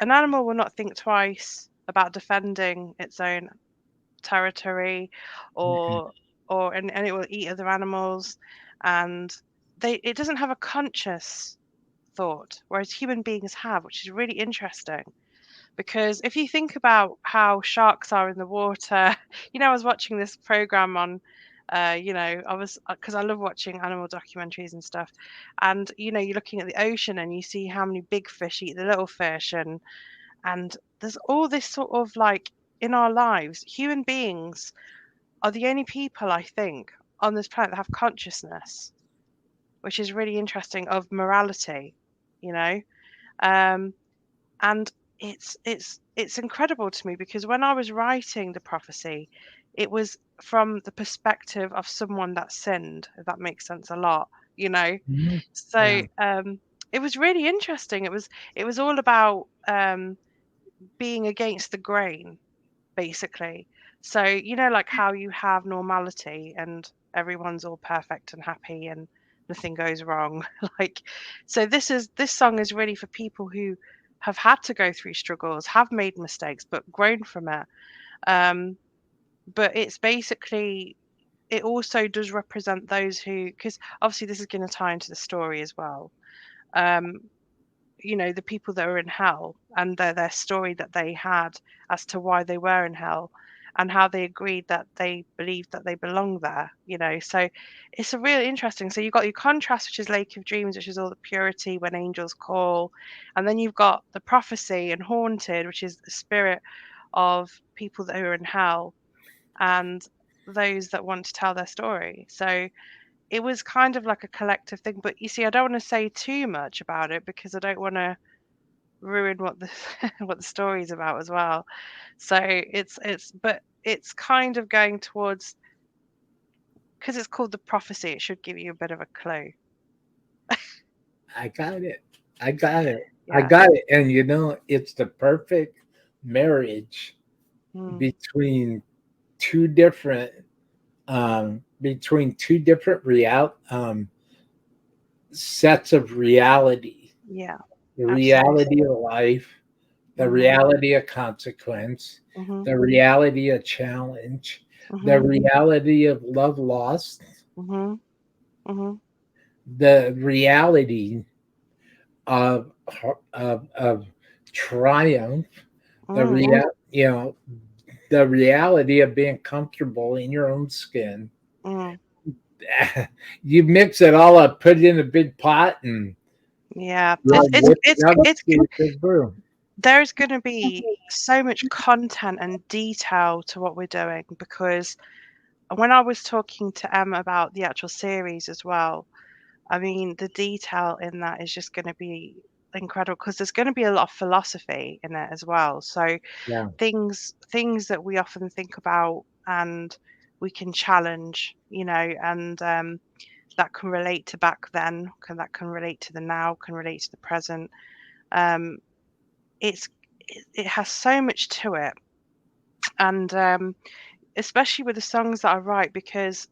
an animal will not think twice about defending its own territory, Mhm. or and it will eat other animals, and it doesn't have a conscious thought, whereas human beings have, which is really interesting. Because if you think about how sharks are in the water, I was watching this program on, I was, because I love watching animal documentaries and stuff, and you're looking at the ocean and you see how many big fish eat the little fish, and there's all this sort of like, in our lives, human beings are the only people, I think, on this planet that have consciousness, which is really interesting, of morality, you know. Um, and it's incredible to me because when I was writing the prophecy, it was from the perspective of someone that sinned, if that makes sense a lot, you know. Mhm. So Yeah. it was really interesting. It was all about being against the grain, basically. So, like how you have normality and everyone's all perfect and happy and nothing goes wrong. Like, so this song is really for people who have had to go through struggles, have made mistakes, but grown from it. But it's basically, it also does represent those who, because obviously this is going to tie into the story as well. You know, the people that are in hell and their story that they had as to why they were in hell and how they agreed that they believed that they belong there, you know. So it's a really interesting. So you've got your contrast, which is Lake of Dreams, which is all the purity when angels call, and then you've got the prophecy and haunted, which is the spirit of people that are in hell and those that want to tell their story. So it was kind of like a collective thing. But you see, I don't want to say too much about it because I don't want to ruin what the what the story's about as well. So but it's kind of going towards, because it's called the prophecy, it should give you a bit of a clue. I got it. I got it. I Yeah. got it. And you know, it's the perfect marriage Mm, between two different sets of reality. yeah, The absolutely. reality of life, the Mhm, reality of consequence, mhm, the reality of challenge, the mhm, reality of love lost, mhm, mhm, the reality of of triumph, the mm, real you know the reality of being comfortable in your own skin. mm. You mix it all up, put it in a big pot, and Yeah, you're whipping up it's the brew. there's going to be so much content and detail to what we're doing, because when I was talking to Emma about the actual series as well, I mean, the detail in that is just going to be incredible, because there's going to be a lot of philosophy in it as well. So Yeah. things that we often think about and we can challenge, you know, and that can relate to back then, can relate to the now, can relate to the present. Um, it has so much to it, and especially with the songs that I write, because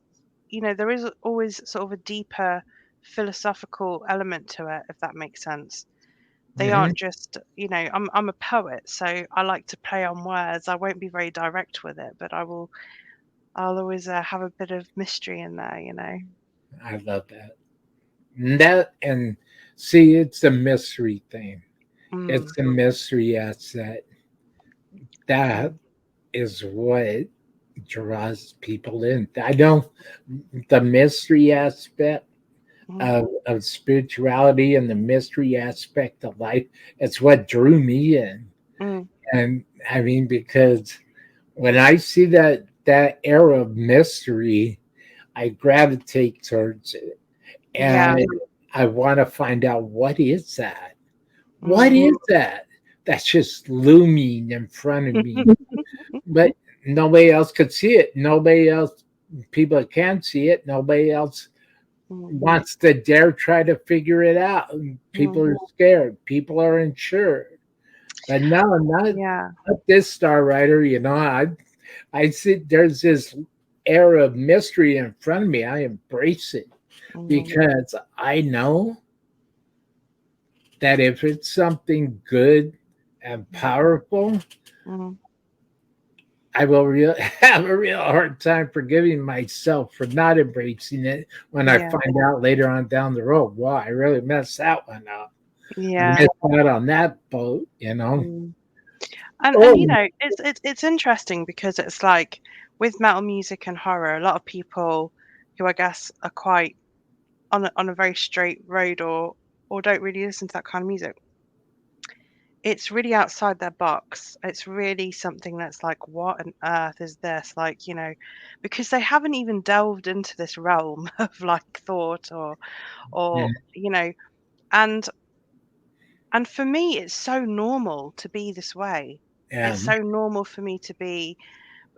you know there is always sort of a deeper philosophical element to it, if that makes sense. They Hmm. aren't just, you know, I'm a poet, so I like to play on words. I won't be very direct with it, but I'll always have a bit of mystery in there, you know. I love that. And see, it's a mystery thing. Mm, It's a mystery asset. That mm, is what draws people in. I know the mystery aspect mm, of spirituality and the mystery aspect of life. It's what drew me in. mm. And I mean, because when I see that era of mystery, I gravitate towards it, Yeah. and I want to find out what is that. What Mm. is that? That's just looming in front of me, but nobody else could see it. Nobody else, people that can see it, nobody else Mm, wants to dare try to figure it out. People mm. are scared. People are unsure. But no, Yeah. not this star writer. You know, I see there's this air of mystery in front of me. I embrace it Mm, because I know that if it's something good and mm, powerful, mm. I will have a real hard time forgiving myself for not embracing it when I Yeah. find out later on down the road, wow, I really messed that one up. I Yeah. missed out on that boat, you know. Mm. And you Oh, know, it's interesting because it's like with metal music and horror, a lot of people who I guess are quite on a very straight road, or don't really listen to that kind of music. It's really outside their box. It's really something that's like, what on earth is this? Like, you know, because they haven't even delved into this realm of like thought, or you know, and for me, it's so normal to be this way. yeah, It's so normal for me to be.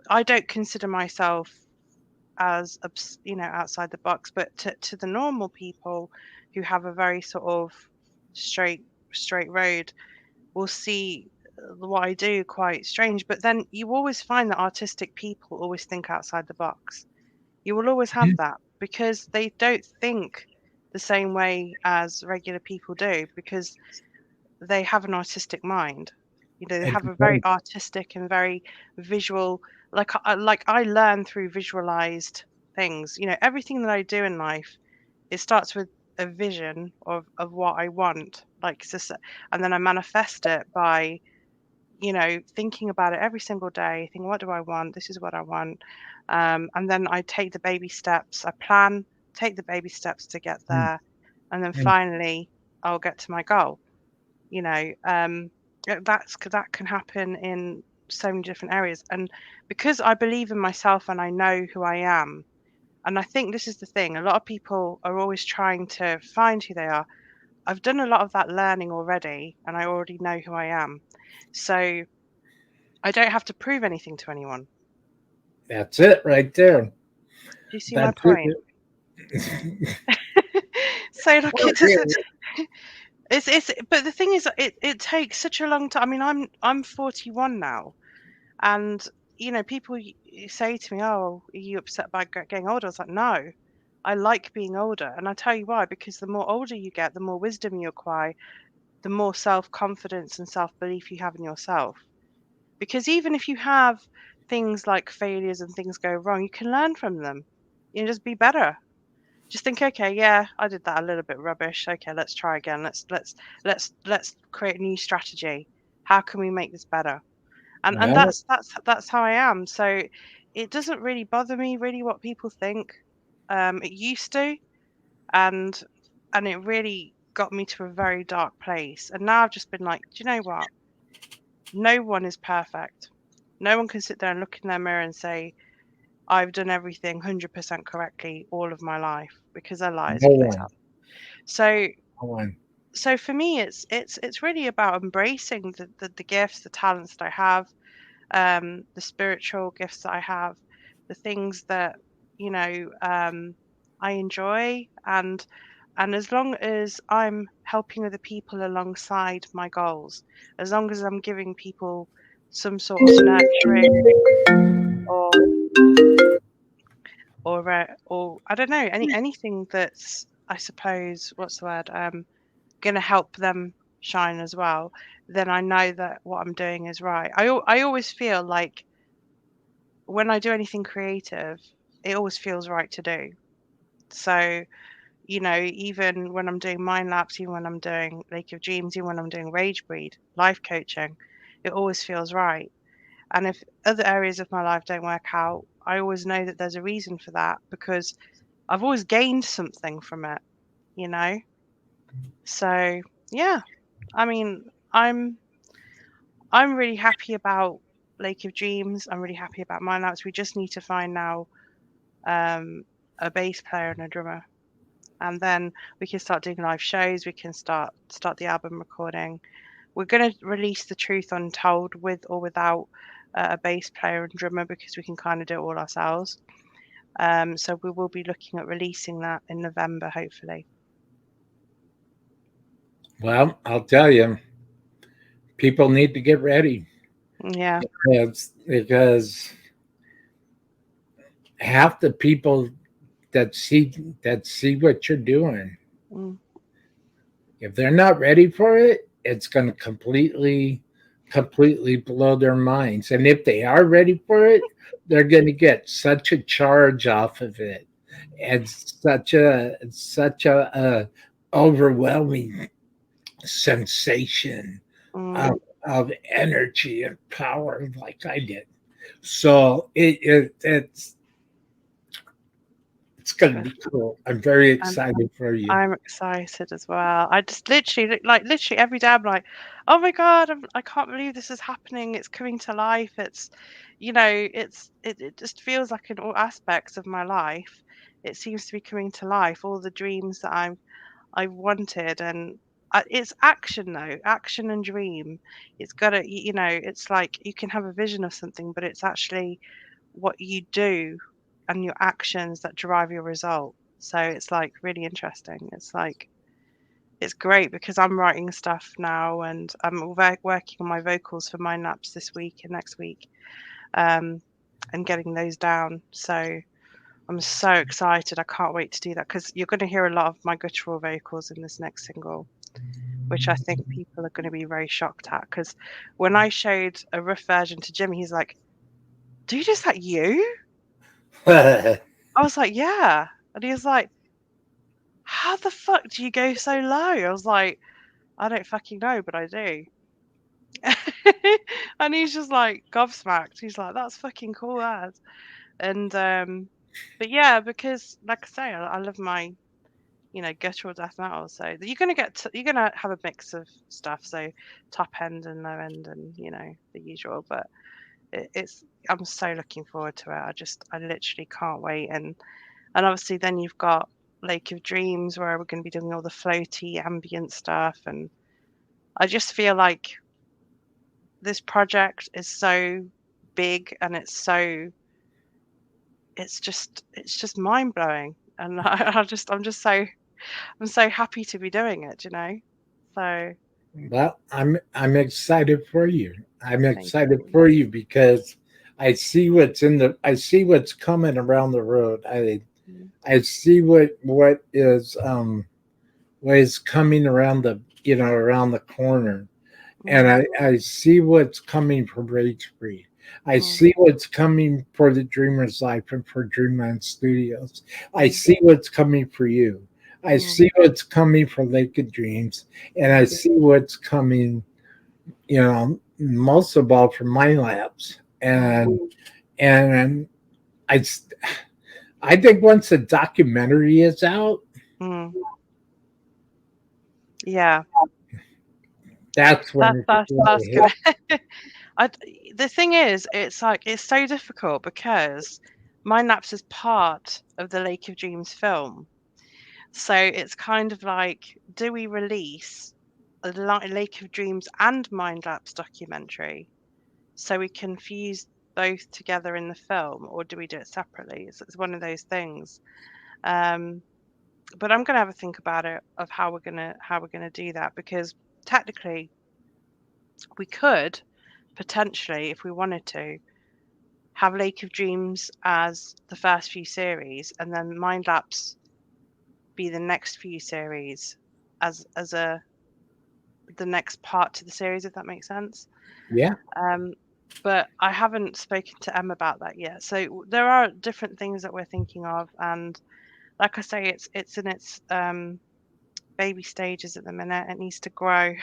I don't consider myself as you know, outside the box, but to the normal people who have a very sort of straight straight road will see what I do quite strange. But then you always find that artistic people always think outside the box. You will always have that because they don't think. the same way as regular people do, because they have an artistic mind. You know, they have a very artistic and very visual, like I learn through visualized things. You know, everything that I do in life, it starts with a vision of what I want, like and then I manifest it by, you know, thinking about it every single day, thinking, what do I want? This is what I want. And then I take the baby steps. I plan, take the baby steps to get there, and then finally I'll get to my goal. You know, that can happen in so many different areas. And because I believe in myself and I know who I am, and I think this is the thing, a lot of people are always trying to find who they are. I've done a lot of that learning already, and I already know who I am. So I don't have to prove anything to anyone. That's it right there. Do you see my That's point? it. So like Well, it doesn't. It's but the thing is, it takes such a long time. I mean, I'm 41 now, and you know, people say to me, "Oh, are you upset by getting older?" I was like, "No, I like being older," and I tell you why. Because the more older you get, the more wisdom you acquire, the more self-confidence and self-belief you have in yourself. Because even if you have things like failures and things go wrong, you can learn from them. You know, just be better. Just think, okay, yeah, I did that a little bit rubbish. Okay, let's try again. Let's create a new strategy. How can we make this better? And well, that's how I am. So it doesn't really bother me really what people think. It used to, and it really got me to a very dark place. And now I've just been like, do you know what? No one is perfect. No one can sit there and look in their mirror and say, I've done everything 100% correctly all of my life, because they're liars no if they one, tell. So no one. for me, it's really about embracing the gifts, the talents that I have, the spiritual gifts that I have, the things that, you know, I enjoy, and as long as I'm helping other people alongside my goals, as long as I'm giving people some sort of nurturing or or I don't know, anything that's, I suppose, what's the word, going to help them shine as well, then I know that what I'm doing is right. I always feel like when I do anything creative, it always feels right to do. So, you know, even when I'm doing Mindlapse, even when I'm doing Lake of Dreams, even when I'm doing Ragebreed, life coaching, it always feels right. And if other areas of my life don't work out, I always know that there's a reason for that, because I've always gained something from it, you know? So, yeah. I mean, I'm really happy about Lake of Dreams. I'm really happy about Mindlapse. We just need to find now um, a bass player and a drummer, and then we can start doing live shows. We can start the album recording. We're going to release The Truth Untold with or without a bass player and drummer, because we can kind of do it all ourselves. So we will be looking at releasing that in November, hopefully. Well, I'll tell you, people need to get ready Yeah. because half the people that see what you're doing, Mm, if they're not ready for it, it's going to completely blow their minds. And if they are ready for it, they're going to get such a charge off of it, and such a overwhelming sensation of, mm. of energy and power like I did. So it's going to be cool. I'm very And excited for you. I'm excited as well. I just literally, like, literally every day I'm like, oh my God, I can't believe this is happening. It's coming to life. It's, you know, it just feels like in all aspects of my life, it seems to be coming to life. All the dreams that I've wanted, and it's action though, action and dream. It's got to, you know, it's like you can have a vision of something, but it's actually what you do and your actions that drive your result. So it's like really interesting. It's like it's great because I'm writing stuff now, and I'm working on my vocals for my naps this week and next week, um, and getting those down. So I'm so excited. I can't wait to do that because you're going to hear a lot of my guttural vocals in this next single, which I think people are going to be very shocked at. Because when I showed a rough version to Jimmy, he's like, "Dude, is that you?" I was like, "Yeah," and he was like, "How the fuck do you go so low?" I was like, "I don't fucking know, but I do." And he's just like gobsmacked. He's like, "That's fucking cool as." And but yeah, because like I say, I love my guttural death metal. So you're gonna you're gonna have a mix of stuff. So top end and low end, and the usual. But it's I'm so looking forward to it. I literally can't wait. And obviously then you've got Lake of Dreams where we're going to be doing all the floaty ambient stuff, and I just feel like this project is so big and it's just mind blowing, and I'm so happy to be doing it, So Well, I'm excited for you. I'm thank excited you. for you because I see what's coming around the road. Mm, I see what is coming around around the corner. And mm, I see what's coming for Ragebreed. I mm, see what's coming for the Dreamer's Life and for Dreamland Studios. I mm, see what's coming for you. I mm, see what's coming for Lake of Dreams, and I mm, see what's coming, most of all for Mindlapse. mm, And I, I think once the documentary is out, mm. Yeah, that's when it's that's really hit. gonna. The thing is, it's like it's so difficult because Mindlapse is part of the Lake of Dreams film. So it's kind of like, do we release a Lake of Dreams and Mindlapse documentary so we can fuse both together in the film, or do we do it separately? It's one of those things. Um, but I'm gonna have a think about it of how we're gonna do that, because technically we could potentially, if we wanted to, have Lake of Dreams as the first few series, and then Mindlapse be the next few series as the next part to the series, if that makes sense. Yeah, Um, but I haven't spoken to Em about that yet. So there are different things that we're thinking of, and like I say, it's in its baby stages at the minute. It needs to grow,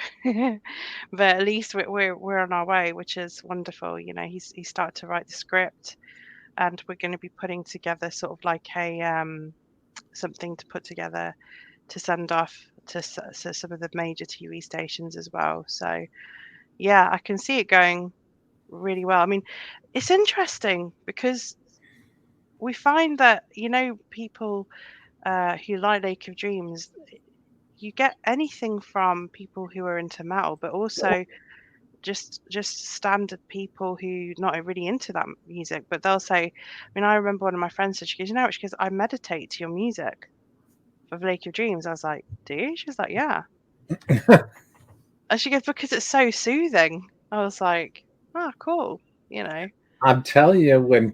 but at least we're on our way, which is wonderful. He started to write the script, and we're going to be putting together sort of like a something to put together to send off to some of the major TV stations as well. So yeah, I can see it going really well. I mean, it's interesting because we find that people who like Lake of Dreams, you get anything from people who are into metal, but also just standard people who not really into that music, but they'll say, I mean, I remember one of my friends said, she goes, she goes, I meditate to your music for Lake of Dreams. I was like, do you? She was like, yeah. And she goes, because it's so soothing. I was like, oh, cool. You know. I'm telling you, when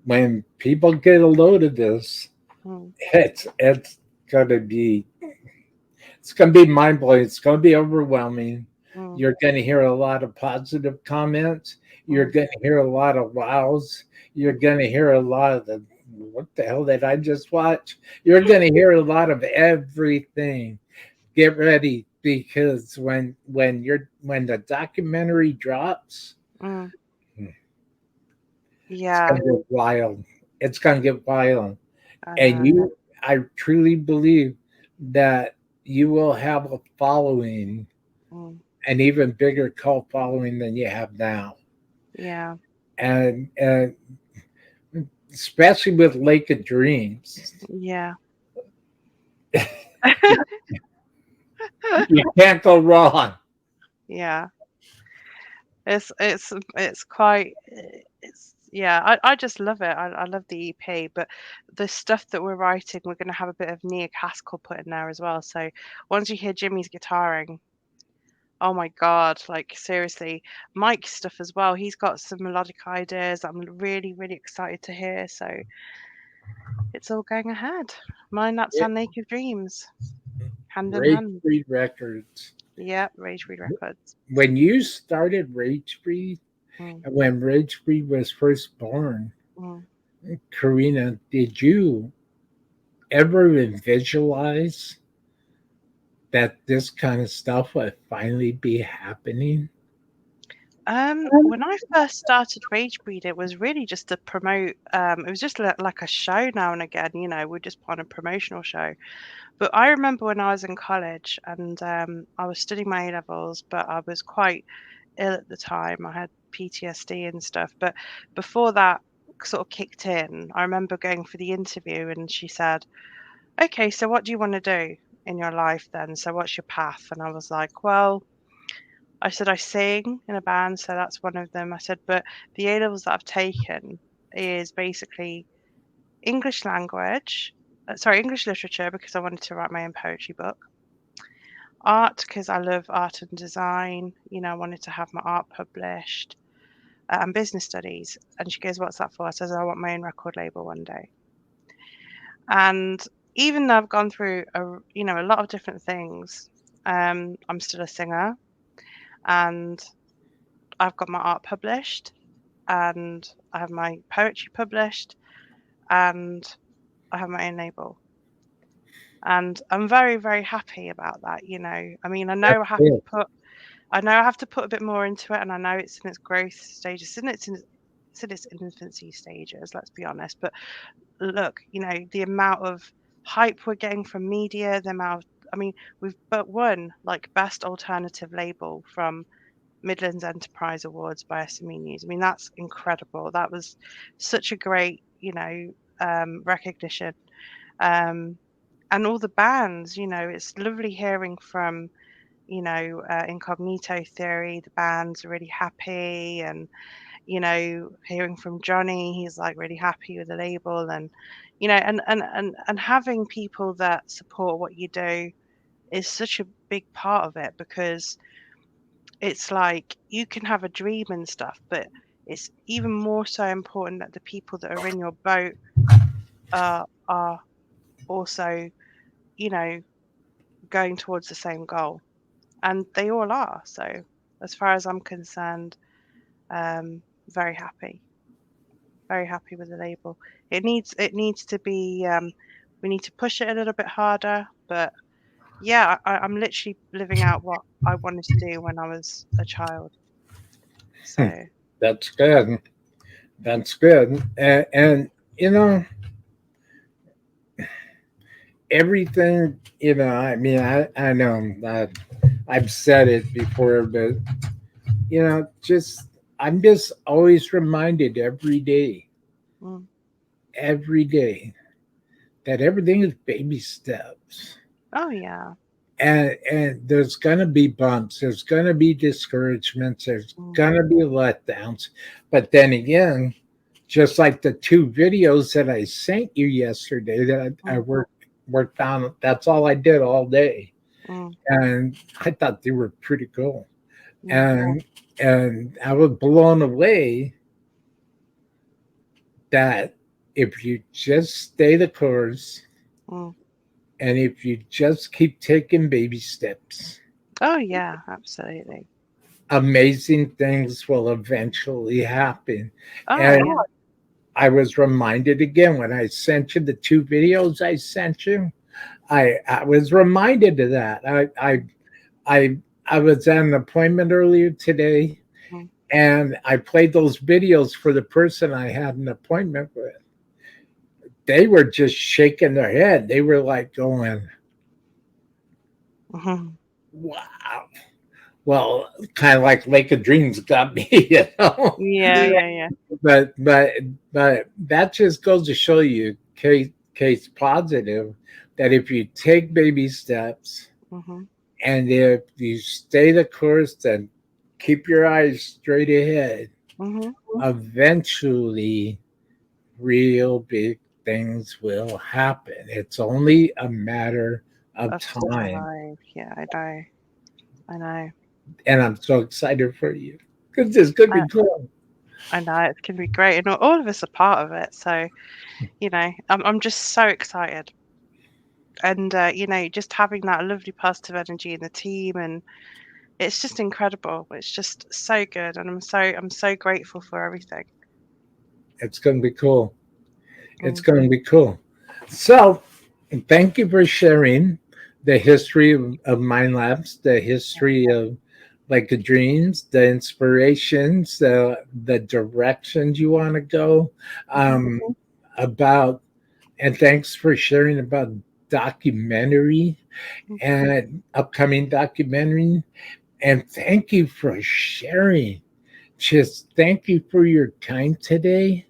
when people get a load of this, Mm, it's gonna be it's gonna be mind blowing. It's gonna be overwhelming. mm, You're gonna hear a lot of positive comments. You're mm, gonna hear a lot of wows. You're gonna hear a lot of the what the hell did I just watch? You're gonna hear a lot of everything. Get ready because when the documentary drops, mm. it's Yeah, gonna get wild. It's gonna get wild. I And know. I truly believe that you will have a following, Mm, an even bigger cult following than you have now. yeah. And especially with Lake of Dreams, Yeah. you can't go wrong. Yeah. It's quite it's yeah, I just love it. I love the EP, but the stuff that we're writing, we're gonna have a bit of Nia Haskell put in there as well. So once you hear Jimmy's guitaring, Oh my God, like seriously, Mike's stuff as well. He's got some melodic ideas I'm really, really excited to hear. So it's all going ahead. Mindlapse and Naked Dreams, hand in hand. Ragebreed Records. Yeah, Ragebreed Records. When you started Ragebreed, Mm, and when Ragebreed was first born, mm. Karina, did you ever visualize that this kind of stuff would finally be happening? When I first started Ragebreed, it was really just to promote. It was just like a show now and again. We'd just put on a promotional show. But I remember when I was in college and I was studying my A levels, but I was quite ill at the time. I had PTSD and stuff. But before that sort of kicked in, I remember going for the interview and she said, "Okay, so what do you want to do in your life then? So what's your path?" And I was like, "Well," I said, "I sing in a band, so that's one of them." I said, "But the A levels that I've taken is basically English language, sorry, English literature because I wanted to write my own poetry book. Art because I love art and design. I wanted to have my art published, and business studies." And she goes, "What's that for?" I says, "I want my own record label one day." And even though I've gone through a lot of different things, I'm still a singer, and I've got my art published, and I have my poetry published, and I have my own label. And I'm very, very happy about that. I mean, That's it. I know I have to put a bit more into it, and I know it's in its growth stages, it's in its infancy stages, let's be honest. But look, the amount of hype we're getting from media, I mean, we've but won like best alternative label from Midlands Enterprise Awards by SME News. I mean, that's incredible. That was such a great, recognition. Um, and all the bands, it's lovely hearing from, Incognito Theory. The band's really happy, and hearing from Johnny, he's like really happy with the label, and and having people that support what you do is such a big part of it, because it's like you can have a dream and stuff, but it's even more so important that the people that are in your boat are also, you know, going towards the same goal, and they all are. So, as far as I'm concerned, very happy, very happy with the label. It needs to be. We need to push it a little bit harder, but yeah, I'm literally living out what I wanted to do when I was a child. So, That's good. That's good. And you know, everything, I mean, I know that I've said it before, but, just, I'm just always reminded mm, every day, that everything is baby steps. oh yeah, And there's gonna be bumps, there's gonna be discouragements, there's mm, gonna be letdowns. But then again, just like the two videos that I sent you yesterday that I mm, worked on, that's all I did all day. mm, And I thought they were pretty cool. mm, And I was blown away that if you just stay the course, mm. and if you just keep taking baby steps, Oh yeah, absolutely. amazing things will eventually happen. Oh And yeah. I was reminded again when I sent you the two videos I sent you. I was reminded of that. I I was at an appointment earlier today, Mm, and I played those videos for the person I had an appointment with. They were just shaking their head. They were like going, mhm. "Wow." Well, kind of like Lake of Dreams got me. Yeah, yeah, yeah. But that just goes to show you, case positive, that if you take baby steps, Mhm, and if you stay the course and keep your eyes straight ahead, mhm. eventually real big things will happen. It's only a matter of Of staying time. alive. Yeah, I know. I know. and I'm so excited for you because this could I, be cool. I know it's going to be great, and all of us are part of it. So I'm just so excited, and just having that lovely positive energy in the team, and it's just incredible. It's just so good, and I'm so grateful for everything. It's going to be cool. It's Mm. going to be cool. So, thank you for sharing the history of Mindlapse, the history of like the dreams, the inspirations, the directions you want to go, um, about, and thanks for sharing about documentary and upcoming documentary. And thank you for sharing. Just thank you for your time today.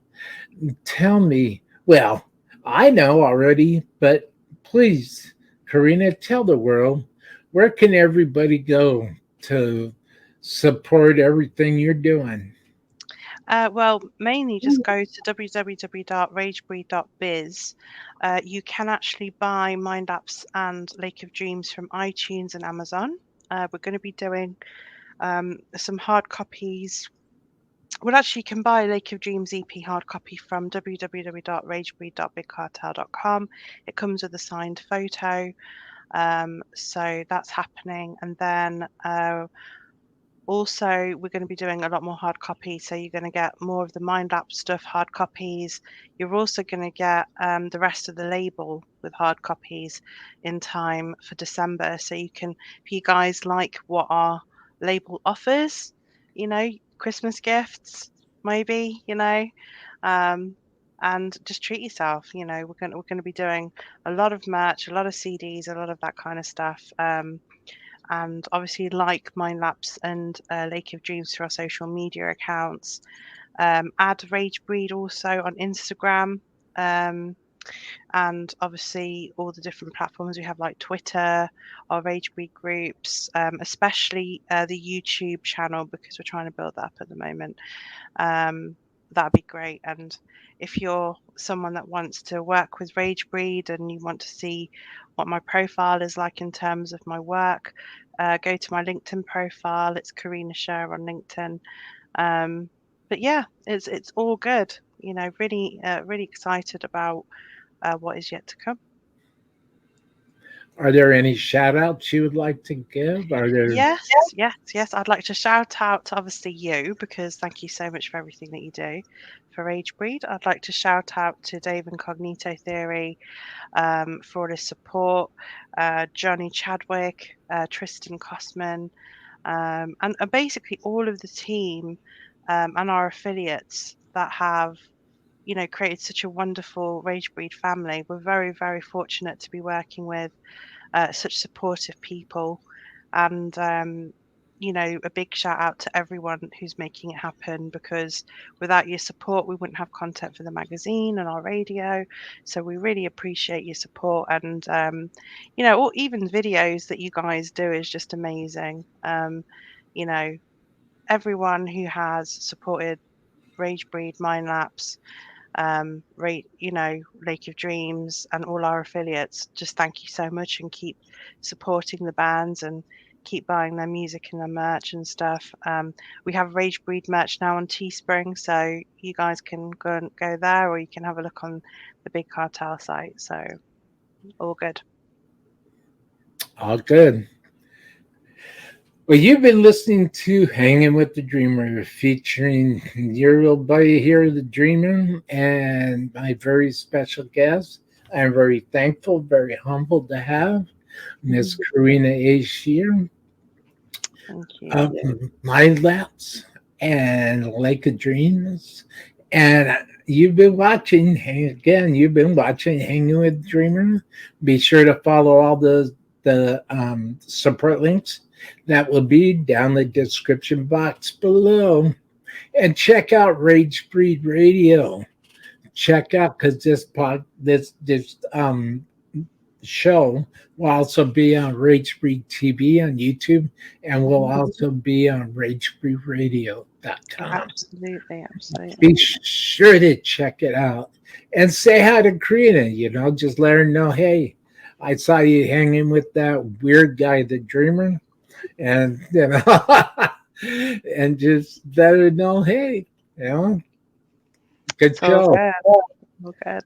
Tell me, well, I know already, but please, Karina, tell the world, where can everybody go to support everything you're doing? Well, mainly just go to www.ragebreed.biz. You can actually buy Mind Apps and Lake of Dreams from iTunes and Amazon. We're going to be doing some hard copies. Well, actually, you can buy Lake of Dreams EP hard copy from www.ragebreed.bigcartel.com. It comes with a signed photo. So that's happening. And then also, we're going to be doing a lot more hard copies, so you're going to get more of the Mind App stuff, hard copies. You're also going to get the rest of the label with hard copies in time for December. So you can, if you guys like what our label offers, Christmas gifts, maybe, um, and just treat yourself. We're going to be doing a lot of merch, a lot of CDs, a lot of that kind of stuff. And obviously like Mindlapse and Lake of Dreams through our social media accounts. Add Ragebreed also on Instagram, and obviously all the different platforms we have, like Twitter, our Ragebreed groups, especially the YouTube channel, because we're trying to build that up at the moment. That'd be great. And if you're someone that wants to work with Ragebreed and you want to see what my profile is like in terms of my work, go to my LinkedIn profile. It's Karina Sher on LinkedIn. But yeah, it's all good. Really excited about what is yet to come. Are there any shout outs you would like to give? Are there Yes, yes. I'd like to shout out to obviously you, because thank you so much for everything that you do for Ragebreed. I'd like to shout out to Dave Incognito Theory for all his support, Johnny Chadwick, Tristan Kosman, and basically all of the team and our affiliates that have created such a wonderful Ragebreed family. We're very, very fortunate to be working with such supportive people, and a big shout out to everyone who's making it happen, because without your support we wouldn't have content for the magazine and our radio. So we really appreciate your support, and or even videos that you guys do is just amazing. You know Everyone who has supported Ragebreed, Mindlapse, Lake of Dreams, and all our affiliates, just thank you so much, and keep supporting the bands and keep buying their music and their merch and stuff. We have Ragebreed merch now on Teespring, so you guys can go there, or you can have a look on the Big Cartel site. So all good. all good? Well, you've been listening to Hanging with the Dreamer, featuring your little buddy here, the Dreamer, and my very special guest. I'm very thankful, very humbled to have Miss Karina A Sher Thank you. of Mindlapse and Lake of Dreams. And you've been watching Hanging with the Dreamer. Be sure to follow all the support links that will be down the description box below. And check out Ragebreed Radio. Check out, because this show will also be on Ragebreed TV on YouTube, and will also be on RagebreedRadio.com. Absolutely. Be sure to check it out and say hi to Karina. Just let her know, hey, I saw you hanging with that weird guy, the Dreamer. and and just let her know, hey, good It's all show. good. All good.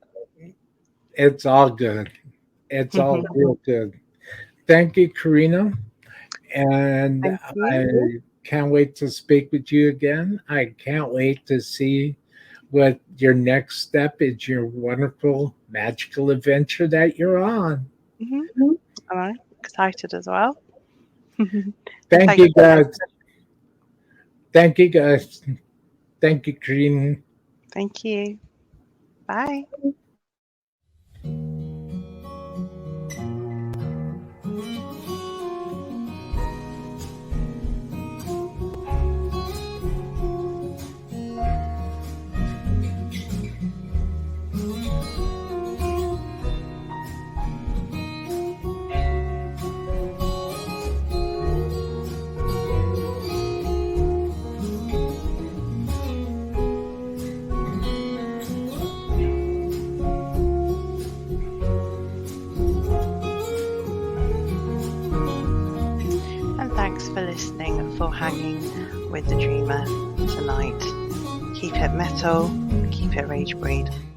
It's all good. It's all real good. Thank you, Karina. And Thank I you. can't wait to speak with you again. I can't wait to see what your next step is, your wonderful magical adventure that you're on. I'm excited as well. Thank Thank you, you. guys. Thank you, guys. Thank you, Karina. Thank you. Bye. And thanks for listening and for hanging with the Dreamer tonight. Keep it metal, keep it Ragebreed.